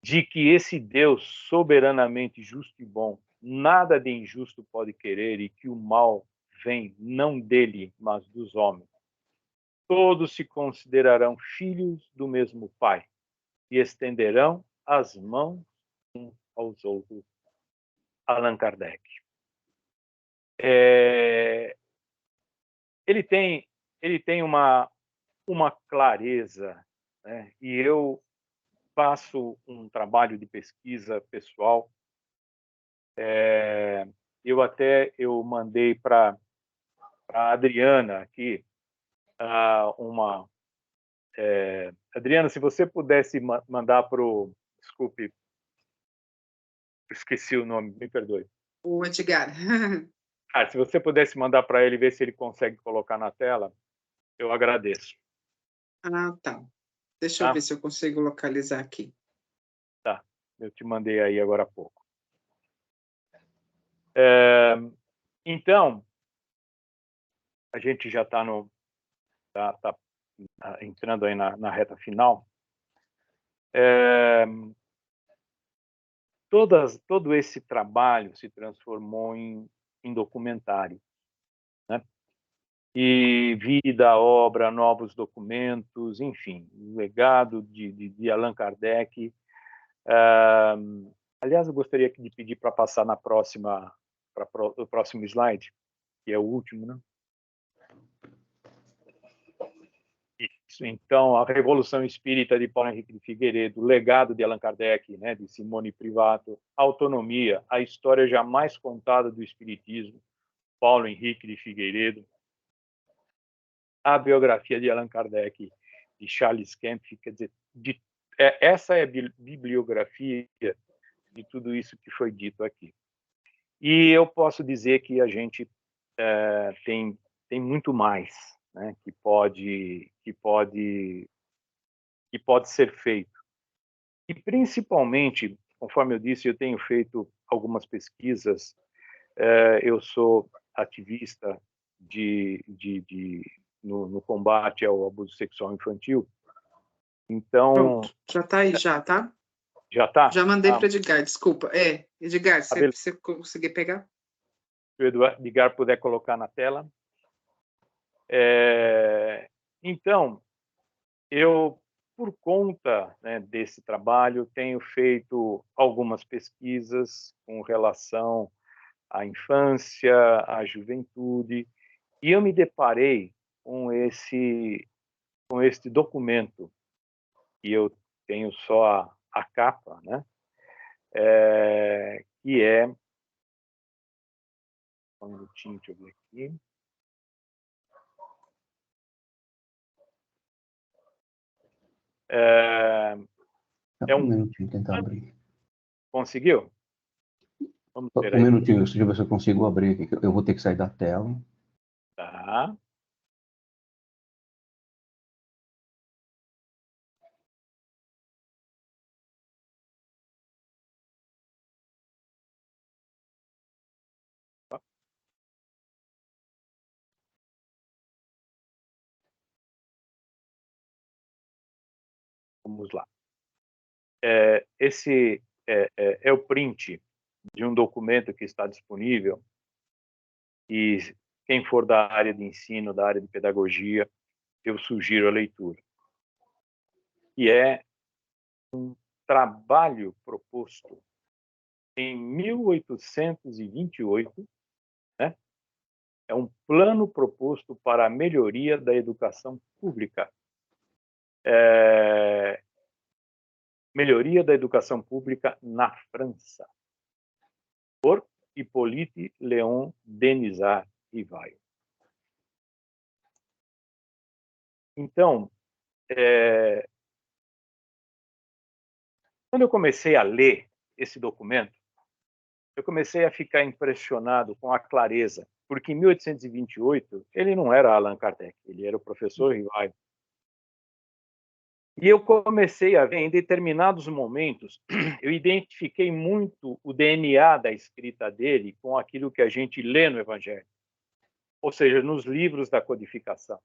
de que esse Deus soberanamente justo e bom, nada de injusto pode querer e que o mal vem não dele, mas dos homens, todos se considerarão filhos do mesmo Pai e estenderão as mãos uns aos outros. Allan Kardec. Ele tem uma clareza, né? E eu faço um trabalho de pesquisa pessoal. Eu mandei para a Adriana aqui Adriana, se você pudesse mandar para o... Desculpe, esqueci o nome, me perdoe. O Edgar. Se você pudesse mandar para ele, ver se ele consegue colocar na tela, eu agradeço. Tá. Deixa eu ver se eu consigo localizar aqui. Tá, eu te mandei aí agora há pouco. Então, a gente já está entrando aí na reta final. Todo esse trabalho se transformou em documentário, né? E vida, obra, novos documentos, enfim, o legado de Allan Kardec. Aliás, eu gostaria de pedir para passar para o próximo slide, que é o último, né? Isso. Então, a Revolução Espírita de Paulo Henrique de Figueiredo, o legado de Allan Kardec, né, de Simone Privato, Autonomia, a história jamais contada do Espiritismo, Paulo Henrique de Figueiredo, a biografia de Allan Kardec, de Charles Kempf, quer dizer, essa é a bibliografia de tudo isso que foi dito aqui. E eu posso dizer que a gente tem muito mais, né, que pode ser feito. E, principalmente, conforme eu disse, eu tenho feito algumas pesquisas, eu sou ativista no combate ao abuso sexual infantil. Então... Pronto, já está aí, tá? Já está? Já mandei para Edgar, desculpa. Edgar, você conseguir pegar? Se o Edgar puder colocar na tela. Então, eu, por conta, né, desse trabalho, tenho feito algumas pesquisas com relação à infância, à juventude, e eu me deparei com este documento, e eu tenho só a capa, né? Que é... Um minutinho, deixa eu ver aqui. Um minutinho, tentar abrir. Conseguiu? Vamos ver aí. Um minutinho, deixa eu ver se eu consigo abrir aqui. Eu vou ter que sair da tela. Tá. Vamos lá. Esse é o print de um documento que está disponível, e quem for da área de ensino, da área de pedagogia, eu sugiro a leitura. E é um trabalho proposto em 1828, né? É um plano proposto para a melhoria da educação pública. Melhoria da educação pública na França, por Hippolyte Léon Denisard Rivail. Então, quando eu comecei a ler esse documento, eu comecei a ficar impressionado com a clareza, porque em 1828 ele não era Allan Kardec, ele era o professor Rivail. E eu comecei a ver, em determinados momentos, eu identifiquei muito o DNA da escrita dele com aquilo que a gente lê no Evangelho, ou seja, nos livros da codificação.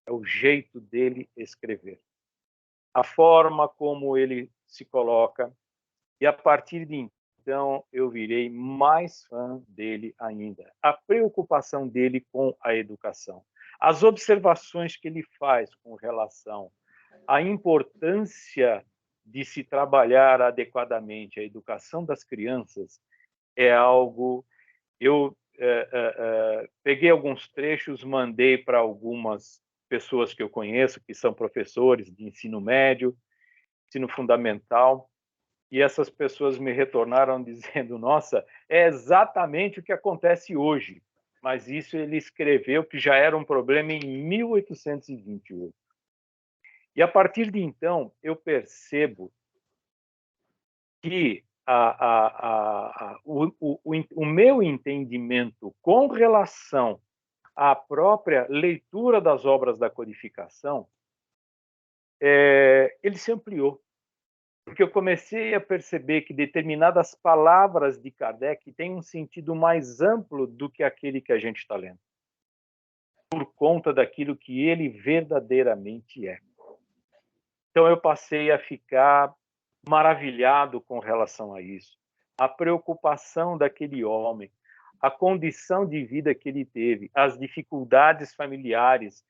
É o jeito dele escrever, a forma como ele se coloca, e a partir de então eu virei mais fã dele ainda. A preocupação dele com a educação, as observações que ele faz com relação à importância de se trabalhar adequadamente a educação das crianças é algo... Eu peguei alguns trechos, mandei para algumas pessoas que eu conheço, que são professores de ensino médio, ensino fundamental, e essas pessoas me retornaram dizendo: nossa, é exatamente o que acontece hoje, mas isso ele escreveu que já era um problema em 1828. E a partir de então, eu percebo que o meu entendimento com relação à própria leitura das obras da codificação, ele se ampliou. Porque eu comecei a perceber que determinadas palavras de Kardec têm um sentido mais amplo do que aquele que a gente está lendo, por conta daquilo que ele verdadeiramente é. Então eu passei a ficar maravilhado com relação a isso. A preocupação daquele homem, a condição de vida que ele teve, as dificuldades familiares.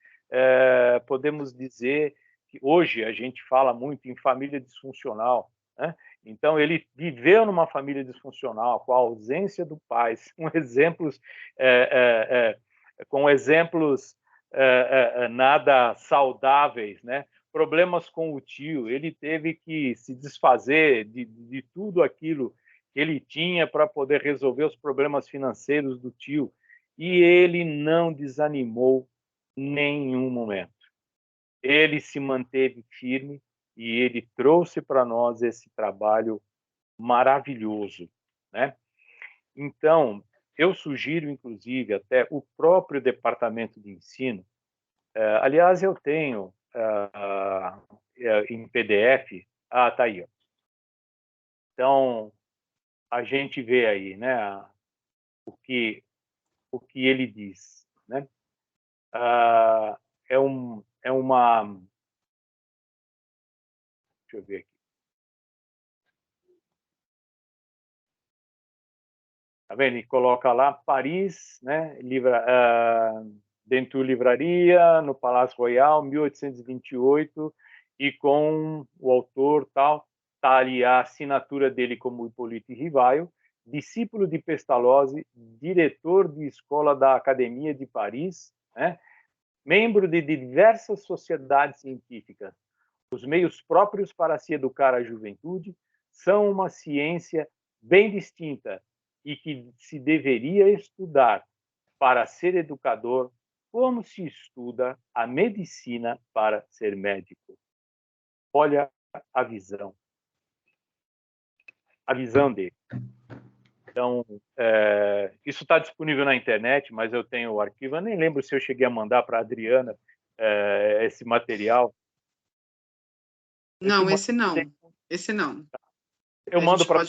Podemos dizer que hoje a gente fala muito em família disfuncional, né? Então, ele viveu numa família disfuncional, com a ausência do pai, com exemplos nada saudáveis, né? Problemas com o tio, ele teve que se desfazer de tudo aquilo que ele tinha para poder resolver os problemas financeiros do tio. E ele não desanimou em nenhum momento. Ele se manteve firme e ele trouxe para nós esse trabalho maravilhoso, né? Então, eu sugiro, inclusive, até o próprio departamento de ensino. Aliás, eu tenho em PDF. Tá aí. Ó. Então, a gente vê aí, né, o que ele diz, né? É uma... Deixa eu ver aqui. Tá vendo? Ele coloca lá Paris, né? Dentu Livraria, no Palácio Royal, 1828, e com o autor tal, está ali a assinatura dele como Hipólito Rivaio, discípulo de Pestalozzi, diretor de escola da Academia de Paris, né? Membro de diversas sociedades científicas. Os meios próprios para se educar a juventude são uma ciência bem distinta e que se deveria estudar para ser educador, como se estuda a medicina para ser médico. Olha a visão dele. Então, isso está disponível na internet, mas eu tenho o arquivo. Eu nem lembro se eu cheguei a mandar para a Adriana esse material. Não, esse não. Esse não. Eu mando para...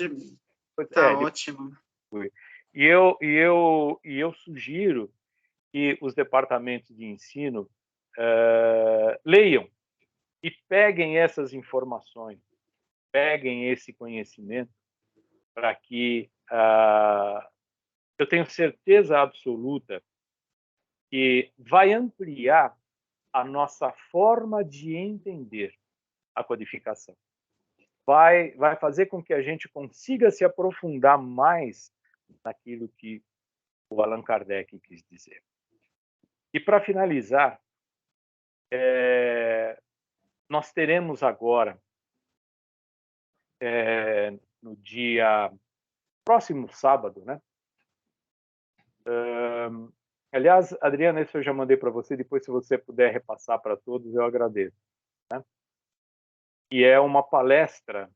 Tá ótimo. E eu sugiro que os departamentos de ensino leiam e peguem essas informações, peguem esse conhecimento, para que eu tenho certeza absoluta que vai ampliar a nossa forma de entender a codificação. Vai fazer com que a gente consiga se aprofundar mais naquilo que o Allan Kardec quis dizer. E, para finalizar, nós teremos agora, no próximo sábado, né? Aliás, Adriana, isso eu já mandei para você, depois se você puder repassar para todos, eu agradeço. Né? E é uma palestra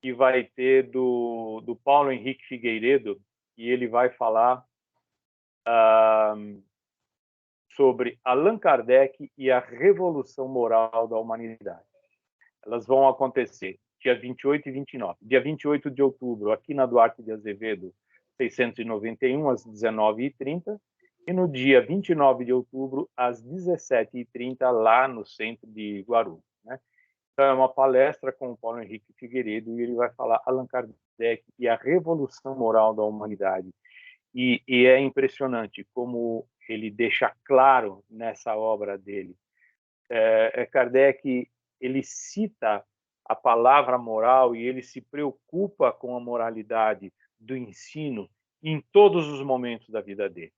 que vai ter do Paulo Henrique Figueiredo, e ele vai falar sobre Allan Kardec e a revolução moral da humanidade. Elas vão acontecer dia 28 e 29. Dia 28 de outubro, aqui na Duarte de Azevedo, 691, às 19h30, e no dia 29 de outubro, às 17h30, lá no centro de Guarulhos. Né? Então, é uma palestra com o Paulo Henrique Figueiredo, e ele vai falar Allan Kardec e a revolução moral da humanidade. E é impressionante como ele deixa claro nessa obra dele. Kardec, ele cita a palavra moral e ele se preocupa com a moralidade do ensino em todos os momentos da vida dele,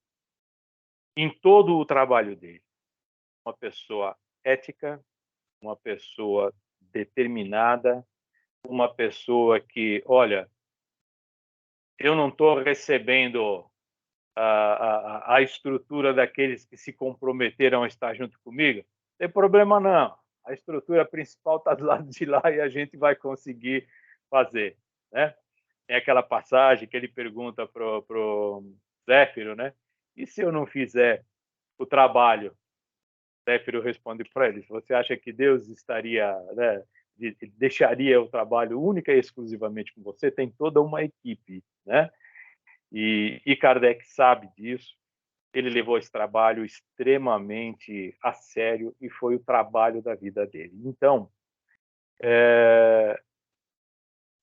em todo o trabalho dele. Uma pessoa ética, uma pessoa determinada, uma pessoa que, olha, eu não estou recebendo a estrutura daqueles que se comprometeram a estar junto comigo, não tem problema não. A estrutura principal está do lado de lá e a gente vai conseguir fazer, né? Tem aquela passagem que ele pergunta pro Zéfiro, né? E se eu não fizer o trabalho? Zéfiro responde para ele: você acha que Deus estaria, né, deixaria o trabalho única e exclusivamente com você, tem toda uma equipe, né? E Kardec sabe disso. Ele levou esse trabalho extremamente a sério e foi o trabalho da vida dele. Então,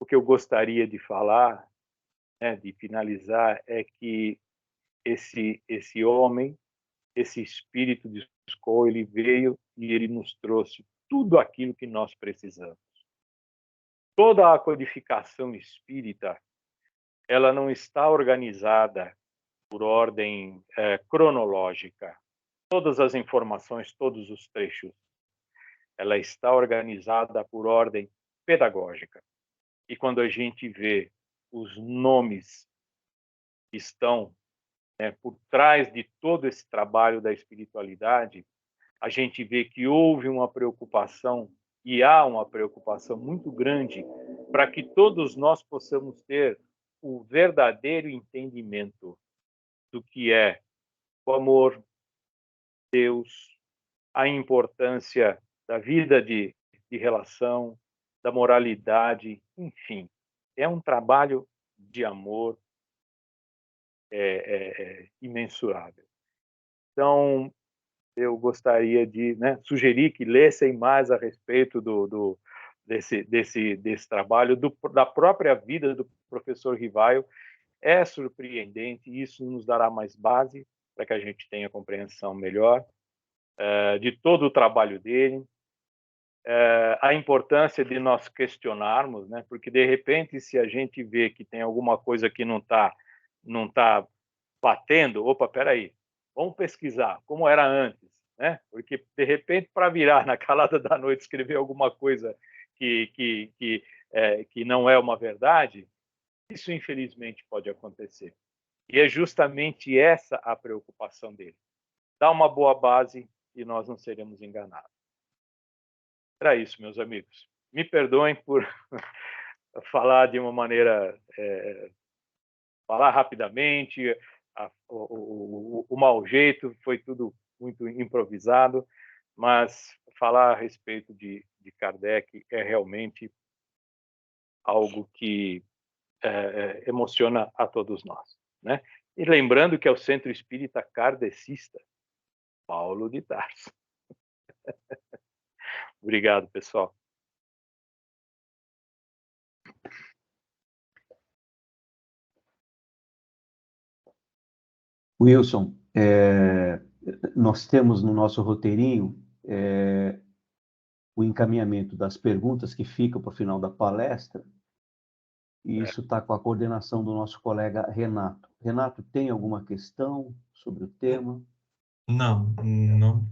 o que eu gostaria de falar, né, de finalizar, é que esse homem, esse espírito de Foucault, ele veio e ele nos trouxe tudo aquilo que nós precisamos. Toda a codificação espírita, ela não está organizada por ordem cronológica. Todas as informações, todos os trechos, ela está organizada por ordem pedagógica. E quando a gente vê os nomes que estão por trás de todo esse trabalho da espiritualidade, a gente vê que houve uma preocupação e há uma preocupação muito grande para que todos nós possamos ter o verdadeiro entendimento do que é o amor, Deus, a importância da vida de relação, da moralidade, enfim. É um trabalho de amor imensurável. Então, eu gostaria de sugerir que lessem mais a respeito desse trabalho, da própria vida do professor Rivaio. É surpreendente, isso nos dará mais base para que a gente tenha compreensão melhor de todo o trabalho dele, a importância de nós questionarmos, né? Porque, de repente, se a gente vê que tem alguma coisa que não tá batendo, opa, peraí, vamos pesquisar como era antes, né? Porque, de repente, para virar na calada da noite, escrever alguma coisa que não é uma verdade, isso, infelizmente, pode acontecer. E é justamente essa a preocupação dele. Dá uma boa base e nós não seremos enganados. Era isso, meus amigos. Me perdoem por falar de uma maneira... falar rapidamente, o mau jeito, foi tudo muito improvisado, mas falar a respeito de Kardec é realmente algo que emociona a todos nós, né? E lembrando que é o Centro Espírita Kardecista Paulo de Tarso. Obrigado, pessoal. Wilson, nós temos no nosso roteirinho o encaminhamento das perguntas que ficam para o final da palestra, e isso está com a coordenação do nosso colega Renato. Renato, tem alguma questão sobre o tema? Não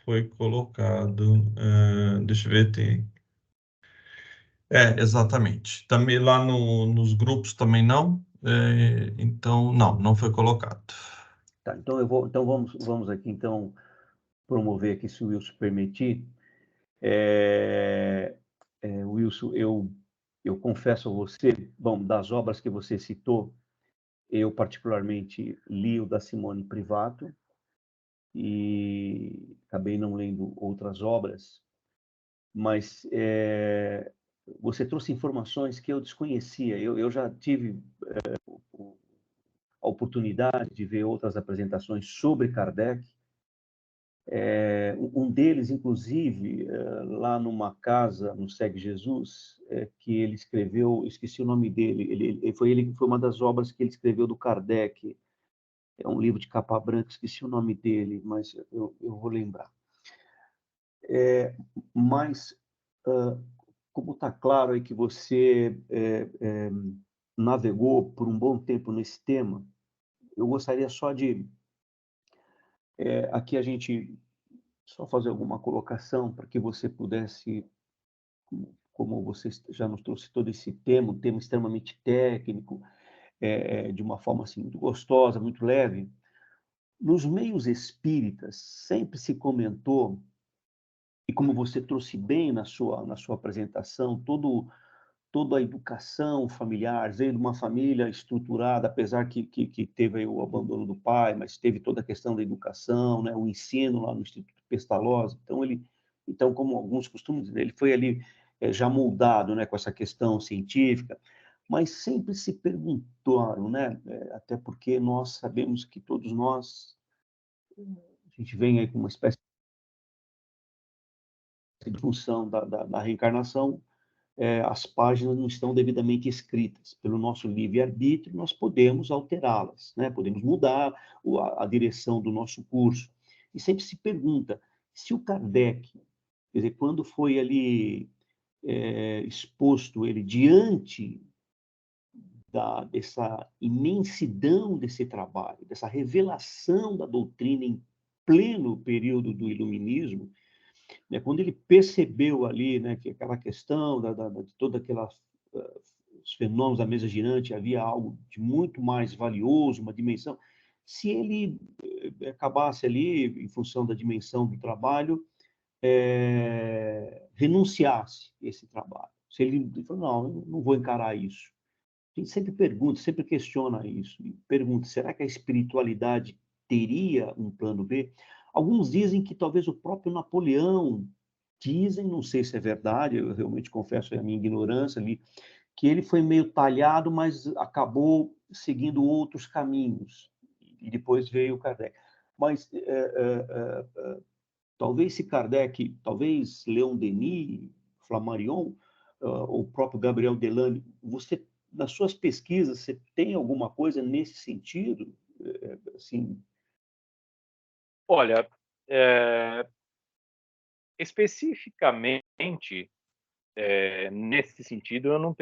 foi colocado. Deixa eu ver, tem. Exatamente. Também lá nos grupos também não. Então, não foi colocado. Tá, então vamos aqui então promover aqui, se o Wilson permitir. Wilson, eu confesso a você, bom, das obras que você citou, eu particularmente li o da Simone Privato e acabei não lendo outras obras, mas você trouxe informações que eu desconhecia. Eu já tive a oportunidade de ver outras apresentações sobre Kardec. Um deles, inclusive, lá numa casa no Segue Jesus, que ele escreveu, esqueci o nome dele, foi uma das obras que ele escreveu do Kardec. É um livro de capa branca, esqueci o nome dele, mas eu vou lembrar. Mas, como está claro aí que você navegou por um bom tempo nesse tema, eu gostaria só de aqui a gente só fazer alguma colocação para que você pudesse, como você já nos trouxe todo esse tema, um tema extremamente técnico, de uma forma assim muito gostosa, muito leve. Nos meios espíritas sempre se comentou, e como você trouxe bem na sua apresentação, toda a educação familiar, veio de uma família estruturada, apesar que teve aí o abandono do pai, mas teve toda a questão da educação, né, o ensino lá no Instituto Pestalozzi. Então, como alguns costumam dizer, ele foi ali já moldado, né, com essa questão científica, mas sempre se perguntaram, né, até porque nós sabemos que todos nós, a gente vem aí com uma espécie de função da reencarnação, as páginas não estão devidamente escritas. Pelo nosso livre-arbítrio, nós podemos alterá-las, né? Podemos mudar a direção do nosso curso. E sempre se pergunta, se o Kardec, quer dizer, quando foi ali exposto ele diante dessa imensidão desse trabalho, dessa revelação da doutrina em pleno período do iluminismo, né, quando ele percebeu ali, né, que aquela questão de toda aquela os fenômenos da mesa girante, havia algo de muito mais valioso, uma dimensão. Se ele acabasse ali, em função da dimensão do trabalho, renunciasse a esse trabalho. Se ele falou, não, eu não vou encarar isso. A gente sempre pergunta, sempre questiona isso. E pergunta, será que a espiritualidade teria um plano B? Alguns dizem que talvez o próprio Napoleão, dizem, não sei se é verdade, eu realmente confesso a minha ignorância ali, que ele foi meio talhado, mas acabou seguindo outros caminhos. E depois veio o Kardec. Mas talvez se Kardec, talvez Leon Denis, Flammarion, ou o próprio Gabriel Delany, você, nas suas pesquisas, você tem alguma coisa nesse sentido? Assim... Olha, especificamente, nesse sentido, eu não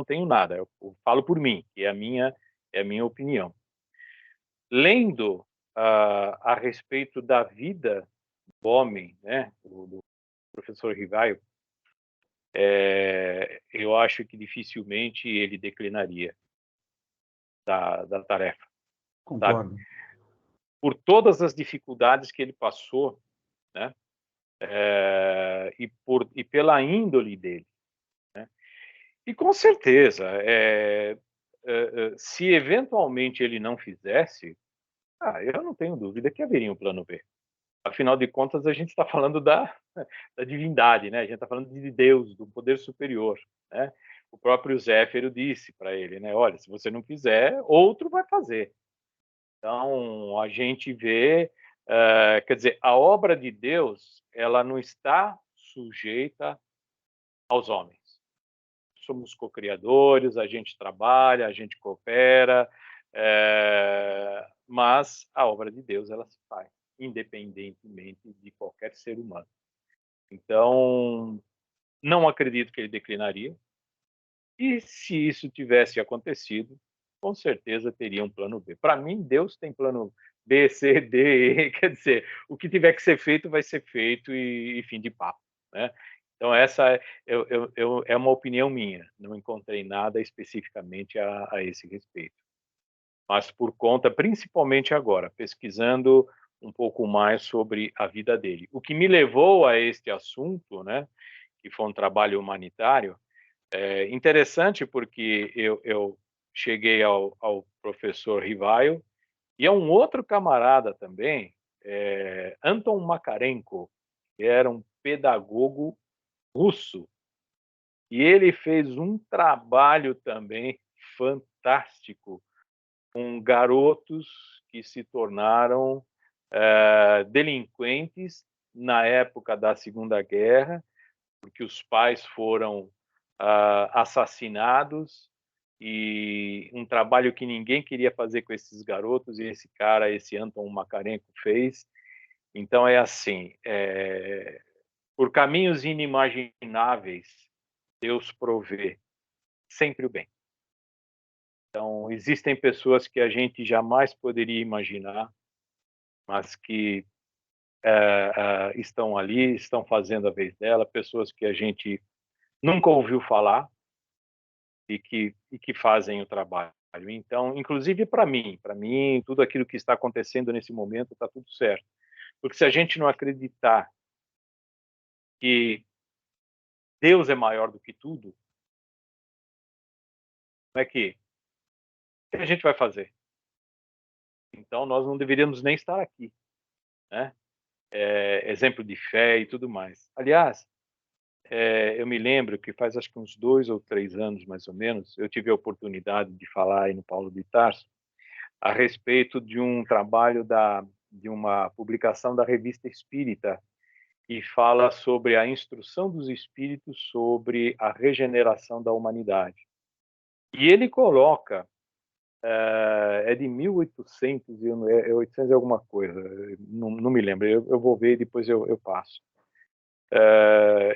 tenho nada. Eu falo por mim, que é a minha opinião. Lendo a respeito da vida do homem, né, do professor Rivaio, eu acho que dificilmente ele declinaria da tarefa. Concordo. Sabe? Por todas as dificuldades que ele passou, né, e pela índole dele, né? E com certeza, se eventualmente ele não fizesse, eu não tenho dúvida que haveria um plano B. Afinal de contas, a gente está falando da divindade, né? A gente está falando de Deus, do poder superior, né? O próprio Zéfiro disse para ele, né? Olha, se você não fizer, outro vai fazer. Então, a gente vê, quer dizer, a obra de Deus, ela não está sujeita aos homens. Somos co-criadores, a gente trabalha, a gente coopera, mas a obra de Deus, ela se faz, independentemente de qualquer ser humano. Então, não acredito que ele declinaria. E se isso tivesse acontecido, com certeza teria um plano B. Para mim, Deus tem plano B, C, D, E, quer dizer, o que tiver que ser feito vai ser feito e fim de papo, né? Então essa é uma opinião minha, não encontrei nada especificamente a esse respeito. Mas por conta, principalmente agora, pesquisando um pouco mais sobre a vida dele. O que me levou a este assunto, né, que foi um trabalho humanitário, interessante porque eu cheguei ao professor Rivaio e a um outro camarada também, Anton Makarenko, que era um pedagogo russo, e ele fez um trabalho também fantástico com garotos que se tornaram delinquentes na época da Segunda Guerra, porque os pais foram assassinados, e um trabalho que ninguém queria fazer com esses garotos, e esse cara, esse Anton Makarenko, fez. Então é assim, por caminhos inimagináveis, Deus provê sempre o bem. Então existem pessoas que a gente jamais poderia imaginar, mas que estão ali, estão fazendo a vez dela, pessoas que a gente nunca ouviu falar e que fazem o trabalho. Então, inclusive para mim, tudo aquilo que está acontecendo nesse momento está tudo certo. Porque se a gente não acreditar que Deus é maior do que tudo, como é que a gente vai fazer? Então, nós não deveríamos nem estar aqui, né? Exemplo de fé e tudo mais. Aliás, eu me lembro que faz acho que uns 2 ou 3 anos, mais ou menos, eu tive a oportunidade de falar aí no Paulo de Tarso a respeito de um trabalho de uma publicação da Revista Espírita, que fala sobre a instrução dos espíritos sobre a regeneração da humanidade. E ele coloca, é de 1800, é 800 e alguma coisa, não me lembro, eu vou ver e depois eu passo.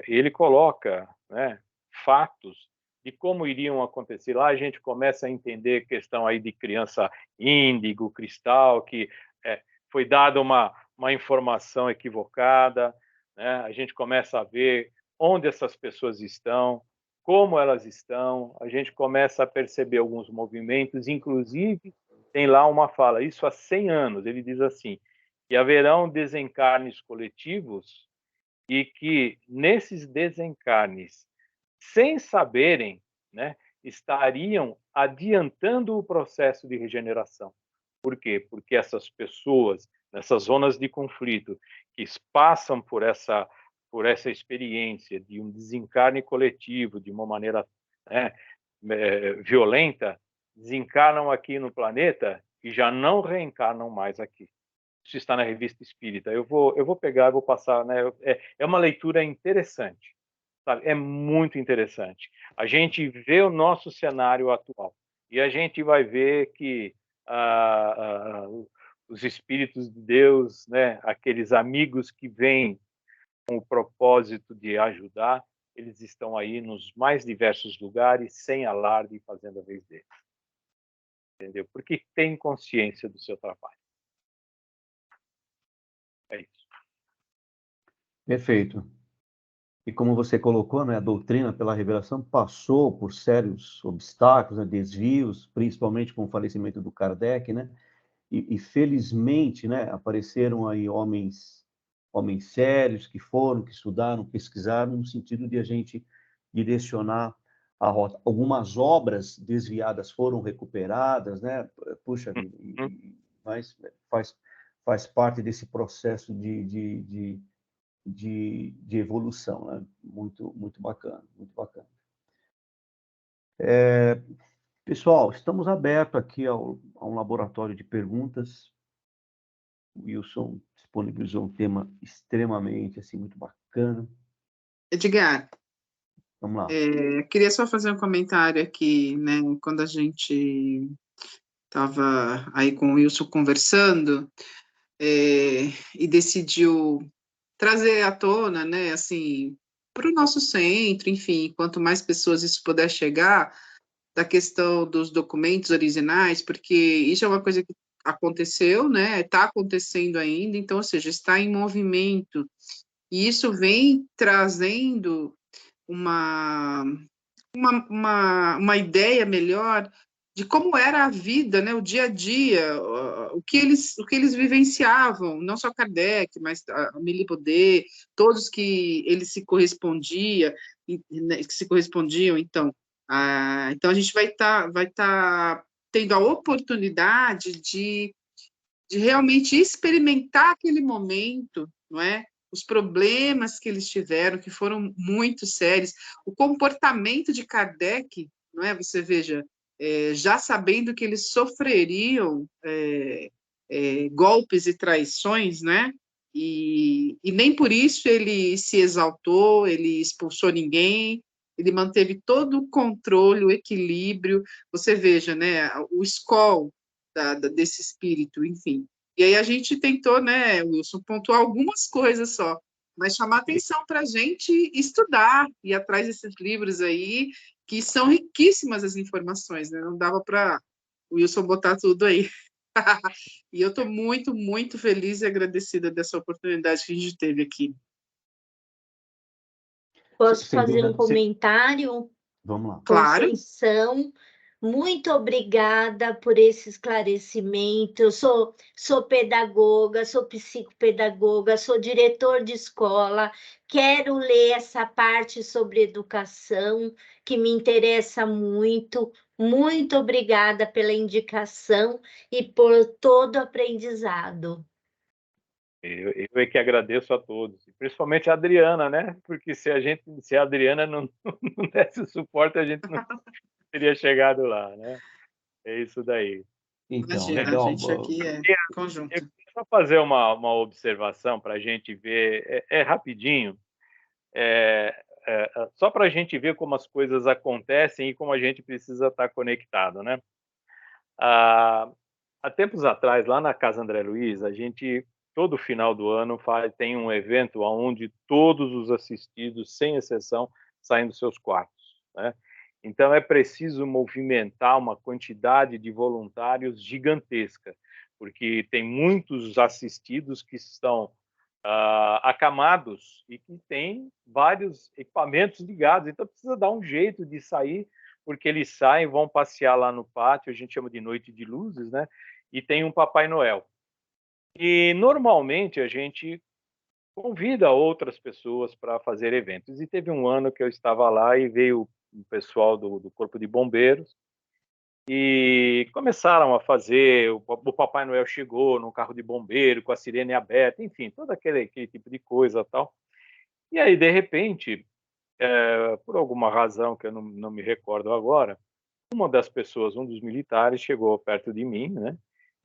Ele coloca, né, fatos de como iriam acontecer. Lá a gente começa a entender questão aí de criança índigo, cristal, que foi dada uma informação equivocada, né? A gente começa a ver onde essas pessoas estão, como elas estão, a gente começa a perceber alguns movimentos, inclusive tem lá uma fala, isso há 100 anos, ele diz assim, que haverão desencarnes coletivos e que nesses desencarnes, sem saberem, né, estariam adiantando o processo de regeneração. Por quê? Porque essas pessoas, nessas zonas de conflito, que passam por essa experiência de um desencarne coletivo, de uma maneira, né, violenta, desencarnam aqui no planeta e já não reencarnam mais aqui. Isso está na Revista Espírita. Eu vou pegar, vou passar, né? É uma leitura interessante, sabe? É muito interessante. A gente vê o nosso cenário atual e a gente vai ver que os espíritos de Deus, né? Aqueles amigos que vêm com o propósito de ajudar, eles estão aí nos mais diversos lugares, sem alarde, fazendo a vez deles. Entendeu? Porque tem consciência do seu trabalho. É isso. Perfeito. E como você colocou, né, a doutrina pela revelação passou por sérios obstáculos, né, desvios, principalmente com o falecimento do Kardec, né? E felizmente, né, apareceram aí homens sérios que foram, que estudaram, pesquisaram, no sentido de a gente direcionar a rota. Algumas obras desviadas foram recuperadas, né? Puxa vida, mas faz parte desse processo de evolução, né? Muito bacana, muito bacana. Pessoal, estamos abertos aqui a um laboratório de perguntas. O Wilson disponibilizou um tema extremamente, assim, muito bacana. Edgar, Vamos lá. queria só fazer um comentário aqui, né? Quando a gente estava aí com o Wilson conversando, e decidiu trazer à tona, né, assim, para o nosso centro, enfim, quanto mais pessoas isso puder chegar, da questão dos documentos originais, porque isso é uma coisa que aconteceu, né, está acontecendo ainda, então, ou seja, está em movimento, e isso vem trazendo uma ideia melhor de como era a vida, né, o dia a dia, o que eles vivenciavam, não só Kardec, mas a Amélie Baudet, todos que eles se correspondiam, então, então a gente vai tá tendo a oportunidade de realmente experimentar aquele momento, não é? Os problemas que eles tiveram, que foram muito sérios, o comportamento de Kardec, não é? Você veja, já sabendo que eles sofreriam golpes e traições, né? E nem por isso ele se exaltou, ele expulsou ninguém, ele manteve todo o controle, o equilíbrio. Você veja, né? O escol desse espírito, enfim. E aí a gente tentou, né, Wilson, pontuar algumas coisas só, mas chamar atenção para a gente estudar, ir atrás desses livros aí, que são riquíssimas as informações, né? Não dava para o Wilson botar tudo aí. E eu estou muito, muito feliz e agradecida dessa oportunidade que a gente teve aqui. Posso fazer um comentário? Vamos lá. Claro. Conceição, muito obrigada por esse esclarecimento. Eu sou pedagoga, sou psicopedagoga, sou diretor de escola, quero ler essa parte sobre educação, que me interessa muito. Muito obrigada pela indicação e por todo o aprendizado. Eu é que agradeço a todos, principalmente a Adriana, né? Porque se a Adriana não desse o suporte, a gente não teria chegado lá, né? É isso daí. Então, Imagina, a legal. gente aqui é Eu queria conjunto. só fazer uma observação para a gente ver, é rapidinho, só para a gente ver como as coisas acontecem e como a gente precisa estar conectado, né? Há tempos atrás, lá na Casa André Luiz, a gente, todo final do ano, tem um evento onde todos os assistidos, sem exceção, saem dos seus quartos, né? Então, é preciso movimentar uma quantidade de voluntários gigantesca, porque tem muitos assistidos que estão acamados e que têm vários equipamentos ligados. Então, precisa dar um jeito de sair, porque eles saem, vão passear lá no pátio, a gente chama de noite de luzes, né? E tem um Papai Noel. E, normalmente, a gente convida outras pessoas para fazer eventos. E teve um ano que eu estava lá e veio o pessoal do Corpo de Bombeiros e começaram a fazer, o Papai Noel chegou num carro de bombeiro com a sirene aberta, enfim, todo aquele tipo de coisa tal. E aí, de repente, por alguma razão que eu não me recordo agora, uma das pessoas, um dos militares, chegou perto de mim, né,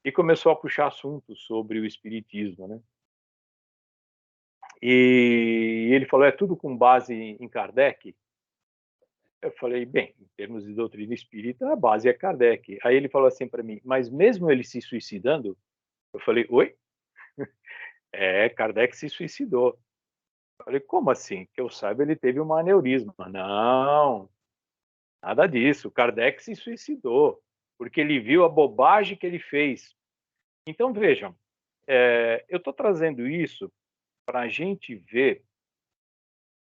e começou a puxar assuntos sobre o espiritismo, né. E ele falou: é tudo com base em Kardec? Eu falei: bem, em termos de doutrina espírita, a base é Kardec. Aí ele falou assim para mim: mas mesmo ele se suicidando? Eu falei: oi? Kardec se suicidou. Eu falei: como assim? Que eu saiba, ele teve um aneurisma. Não, nada disso. Kardec se suicidou, porque ele viu a bobagem que ele fez. Então, vejam, eu estou trazendo isso para a gente ver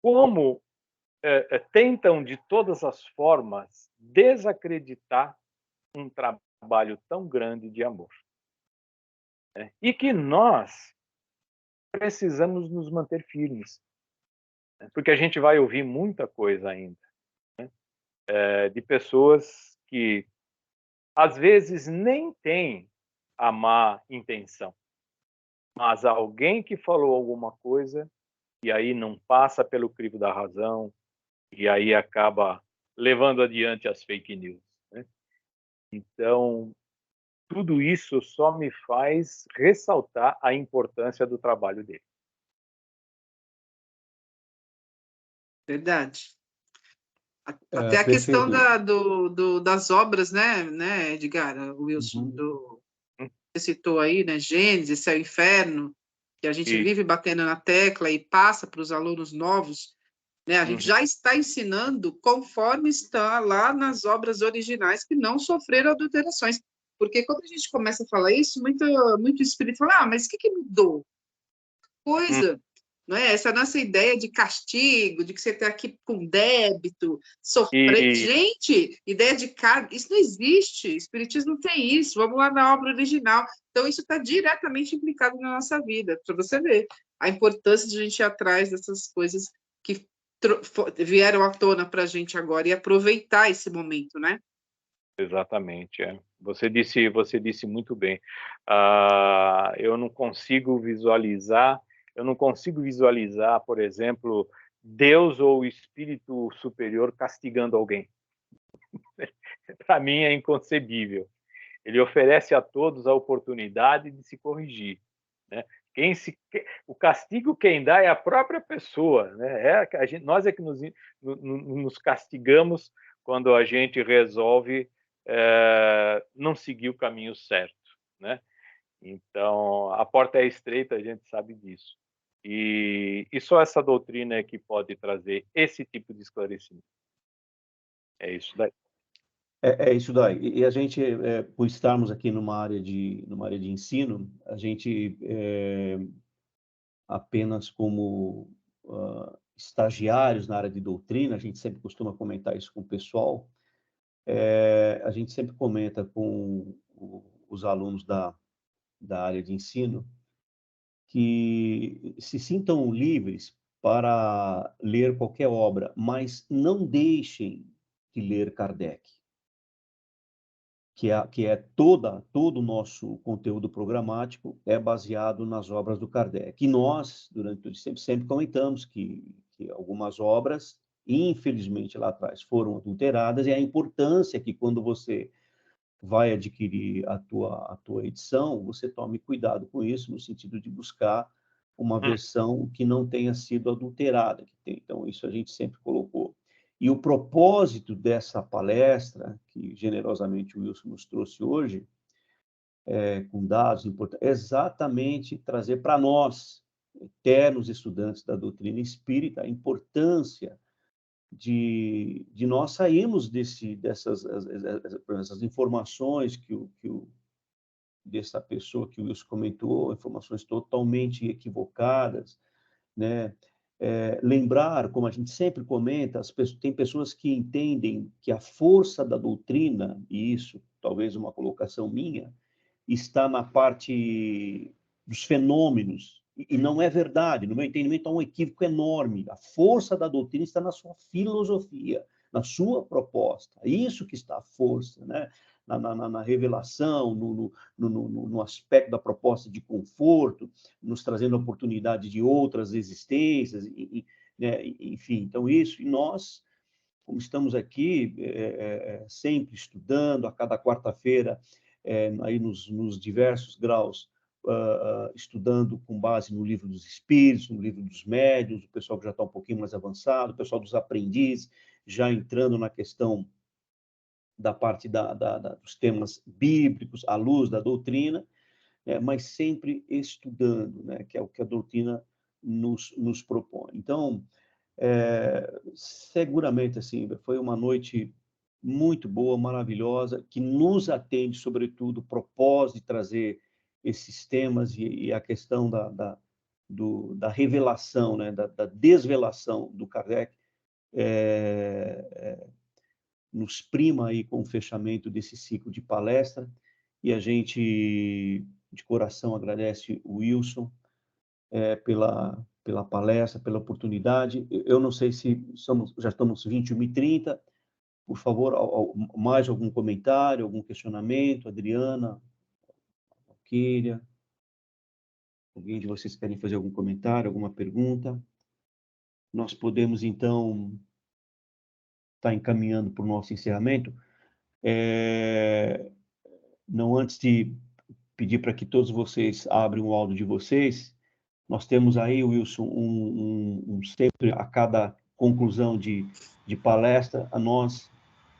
como tentam, de todas as formas, desacreditar um trabalho tão grande de amor, né? E que nós precisamos nos manter firmes, né? Porque a gente vai ouvir muita coisa ainda, né? De pessoas que, às vezes, nem têm a má intenção, mas alguém que falou alguma coisa e aí não passa pelo crivo da razão e aí acaba levando adiante as fake news, né? Então, tudo isso só me faz ressaltar a importância do trabalho dele. Verdade. Até a perfeito. questão das obras, né, Edgar, Wilson, você citou aí, né, Gênesis, Céu e Inferno, que a gente vive batendo na tecla e passa para os alunos novos, né, a gente já está ensinando conforme está lá nas obras originais que não sofreram adulterações. Porque quando a gente começa a falar isso, muito espírito fala, mas o que mudou? Coisa, não é? Essa nossa ideia de castigo, de que você está aqui com débito, sofrendo. Gente, ideia de carga, isso não existe. Espiritismo não tem isso. Vamos lá na obra original. Então, isso está diretamente implicado na nossa vida, para você ver a importância de a gente ir atrás dessas coisas que vieram à tona para a gente agora e aproveitar esse momento, né? Exatamente, Você disse muito bem. Eu não consigo visualizar, por exemplo, Deus ou o Espírito Superior castigando alguém. Para mim é inconcebível. Ele oferece a todos a oportunidade de se corrigir, né? O castigo quem dá é a própria pessoa, né? Nós é que nos castigamos quando a gente resolve não seguir o caminho certo, né? Então, a porta é estreita, a gente sabe disso. E só essa doutrina é que pode trazer esse tipo de esclarecimento. É isso daí. É isso daí. E a gente, por estarmos aqui numa área de ensino, a gente, apenas como estagiários na área de doutrina, a gente sempre costuma comentar isso com o pessoal, a gente sempre comenta com os alunos da área de ensino que se sintam livres para ler qualquer obra, mas não deixem de ler Kardec. que é todo o nosso conteúdo programático é baseado nas obras do Kardec. E nós, durante todo esse tempo, sempre comentamos que algumas obras, infelizmente, lá atrás, foram adulteradas, e a importância que, quando você vai adquirir a tua edição, você tome cuidado com isso, no sentido de buscar uma versão que não tenha sido adulterada. Então, isso a gente sempre colocou. E o propósito dessa palestra, que generosamente o Wilson nos trouxe hoje, com dados importantes, é exatamente trazer para nós, eternos estudantes da doutrina espírita, a importância de nós sairmos dessas informações dessa pessoa que o Wilson comentou, informações totalmente equivocadas, né? Lembrar, como a gente sempre comenta, tem pessoas que entendem que a força da doutrina, e isso talvez uma colocação minha, está na parte dos fenômenos, e não é verdade. No meu entendimento, há um equívoco enorme. A força da doutrina está na sua filosofia, na sua proposta. É isso que está a força, né? Na revelação, no aspecto da proposta de conforto, nos trazendo a oportunidade de outras existências, né? Enfim, então isso, e nós, como estamos aqui, sempre estudando, a cada quarta-feira, aí nos diversos graus, estudando com base no Livro dos Espíritos, no Livro dos Médiuns, o pessoal que já está um pouquinho mais avançado, o pessoal dos aprendizes, já entrando na questão da parte dos temas bíblicos, à luz da doutrina, mas sempre estudando, né, que é o que a doutrina nos propõe. Então, seguramente, assim, foi uma noite muito boa, maravilhosa, que nos atende, sobretudo, o propósito de trazer esses temas e a questão da revelação, né, da desvelação do Kardec, nos prima aí com o fechamento desse ciclo de palestra, e a gente, de coração, agradece o Wilson pela palestra, pela oportunidade. Eu não sei se já estamos 21h30, por favor, mais algum comentário, algum questionamento? Adriana, Valquíria, alguém de vocês querem fazer algum comentário, alguma pergunta? Nós podemos, então, estar encaminhando para o nosso encerramento. Não antes de pedir para que todos vocês abram o áudio de vocês, nós temos aí, Wilson, sempre a cada conclusão de palestra, nós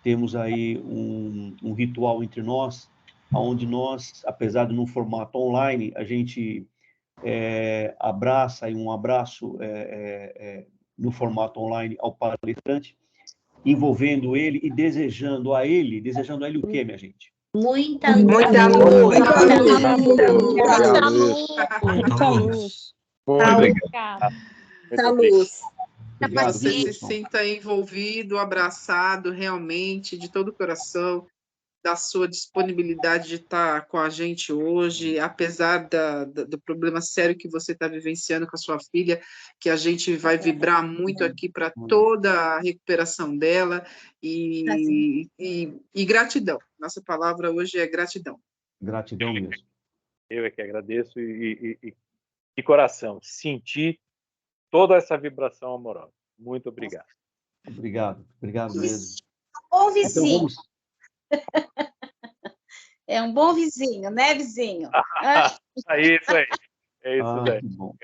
temos aí um ritual entre nós, onde nós, apesar de num formato online, a gente abraça aí um abraço no formato online ao palestrante, envolvendo ele e desejando a ele o quê, minha gente? Muita luz. Muita luz. Muita luz. Muita luz. Obrigado. Muita luz. Que Obrigado, você se Wilson. sinta envolvido, abraçado realmente, de todo o coração, da sua disponibilidade de estar com a gente hoje, apesar do problema sério que você está vivenciando com a sua filha, que a gente vai vibrar muito aqui para toda a recuperação dela, e gratidão. Nossa palavra hoje é gratidão. Gratidão mesmo. Eu é que agradeço e de coração, sentir toda essa vibração amorosa. Muito obrigado. Obrigado mesmo. Bom Então, vizinho. É um bom vizinho, né, vizinho? É isso aí. É isso daí. Que bom.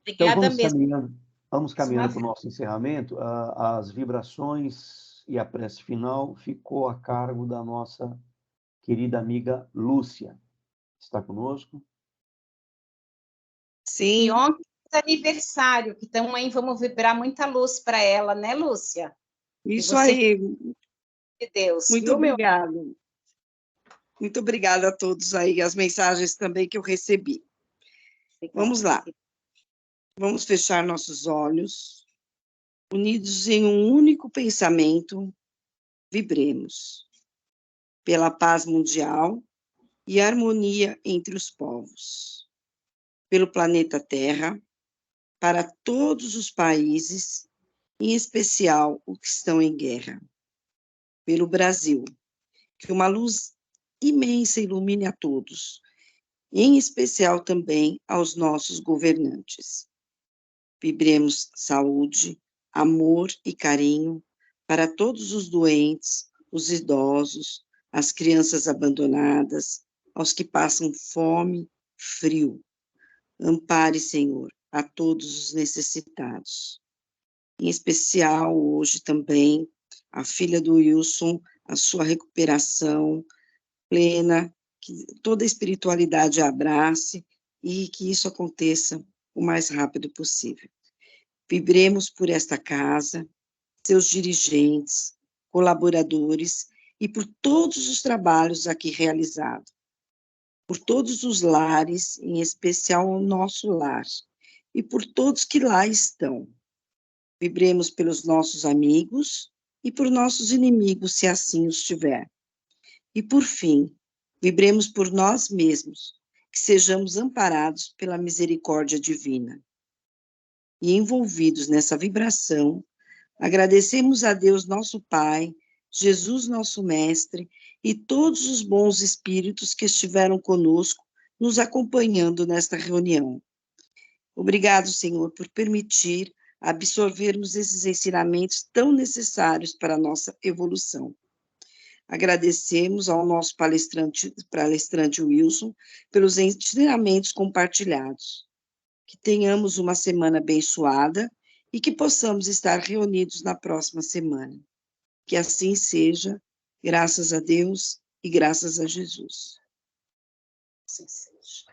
Obrigada Então, mesmo. vamos caminhando para o nosso encerramento. As vibrações e a prece final ficou a cargo da nossa querida amiga Lúcia. Está conosco? Sim, E ontem é aniversário, que também vamos vibrar muita luz para ela, né, Lúcia? isso você- aí. De Deus. Muito viu, meu? obrigado. Muito obrigada a todos aí, as mensagens também que eu recebi. Vamos lá. Vamos fechar nossos olhos, unidos em um único pensamento, vibremos pela paz mundial e harmonia entre os povos, pelo planeta Terra, para todos os países, em especial os que estão em guerra, pelo Brasil, que uma luz imensa ilumine a todos, em especial também aos nossos governantes. Vibremos saúde, amor e carinho para todos os doentes, os idosos, as crianças abandonadas, aos que passam fome, frio. Ampare, Senhor, a todos os necessitados. Em especial, hoje também, a filha do Wilson, a sua recuperação plena, que toda a espiritualidade a abrace e que isso aconteça o mais rápido possível. Vibremos por esta casa, seus dirigentes, colaboradores e por todos os trabalhos aqui realizados, por todos os lares, em especial o nosso lar, e por todos que lá estão. Vibremos pelos nossos amigos e por nossos inimigos, se assim os tiver. E, por fim, vibremos por nós mesmos, que sejamos amparados pela misericórdia divina. E envolvidos nessa vibração, agradecemos a Deus nosso Pai, Jesus nosso Mestre e todos os bons espíritos que estiveram conosco, nos acompanhando nesta reunião. Obrigado, Senhor, por permitir absorvermos esses ensinamentos tão necessários para a nossa evolução. Agradecemos ao nosso palestrante Wilson pelos ensinamentos compartilhados. Que tenhamos uma semana abençoada e que possamos estar reunidos na próxima semana. Que assim seja, graças a Deus e graças a Jesus. Assim seja.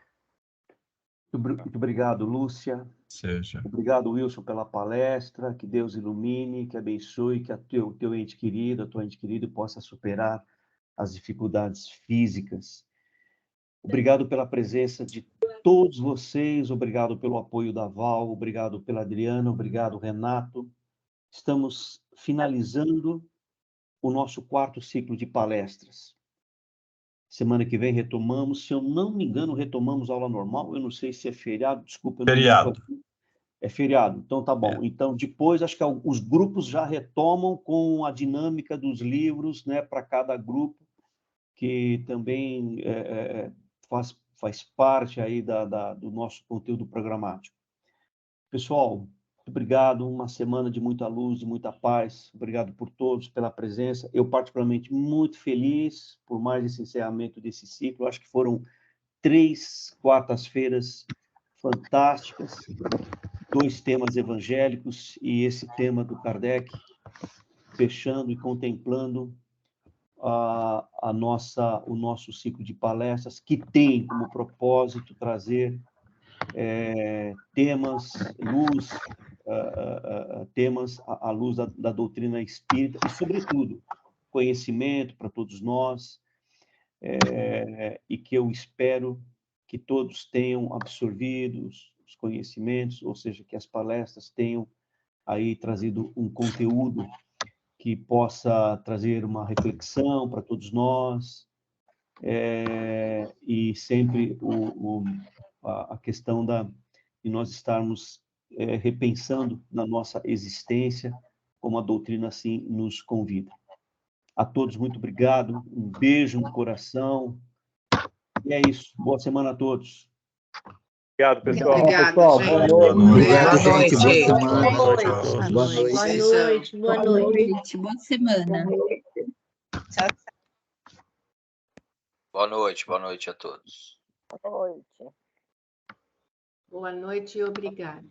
Muito obrigado, Lúcia. Seja. Obrigado, Wilson, pela palestra. Que Deus ilumine, que abençoe, que o teu ente querido, a tua ente querida possa superar as dificuldades físicas. Obrigado pela presença de todos vocês, obrigado pelo apoio da Val, obrigado pela Adriana, obrigado, Renato. Estamos finalizando o nosso 4º ciclo de palestras. Semana que vem retomamos, se eu não me engano, retomamos aula normal, eu não sei se é feriado, desculpa. Feriado. É feriado, então tá bom. Então, depois, acho que os grupos já retomam com a dinâmica dos livros, né, para cada grupo, que também faz parte aí do nosso conteúdo programático. Pessoal, muito obrigado, uma semana de muita luz, de muita paz, obrigado por todos, pela presença. Eu, particularmente, muito feliz por mais esse encerramento desse ciclo, acho que foram 3 quartas-feiras fantásticas, 2 temas evangélicos e esse tema do Kardec, fechando e contemplando o nosso ciclo de palestras, que tem como propósito trazer temas, temas à luz da doutrina espírita e, sobretudo, conhecimento para todos nós, e que eu espero que todos tenham absorvido os conhecimentos, ou seja, que as palestras tenham aí trazido um conteúdo que possa trazer uma reflexão para todos nós, e sempre a questão de nós estarmos repensando na nossa existência, como a doutrina assim nos convida. A todos, muito obrigado, um beijo no coração, e é isso. Boa semana a todos. Obrigado, pessoal. Obrigado, gente. Boa noite. Obrigado, Boa gente. Boa noite. semana. Boa noite a todos. Boa noite. Boa Beijão. noite, boa noite. Boa semana. Tchau, Boa noite a todos. Boa noite. Boa noite e obrigado.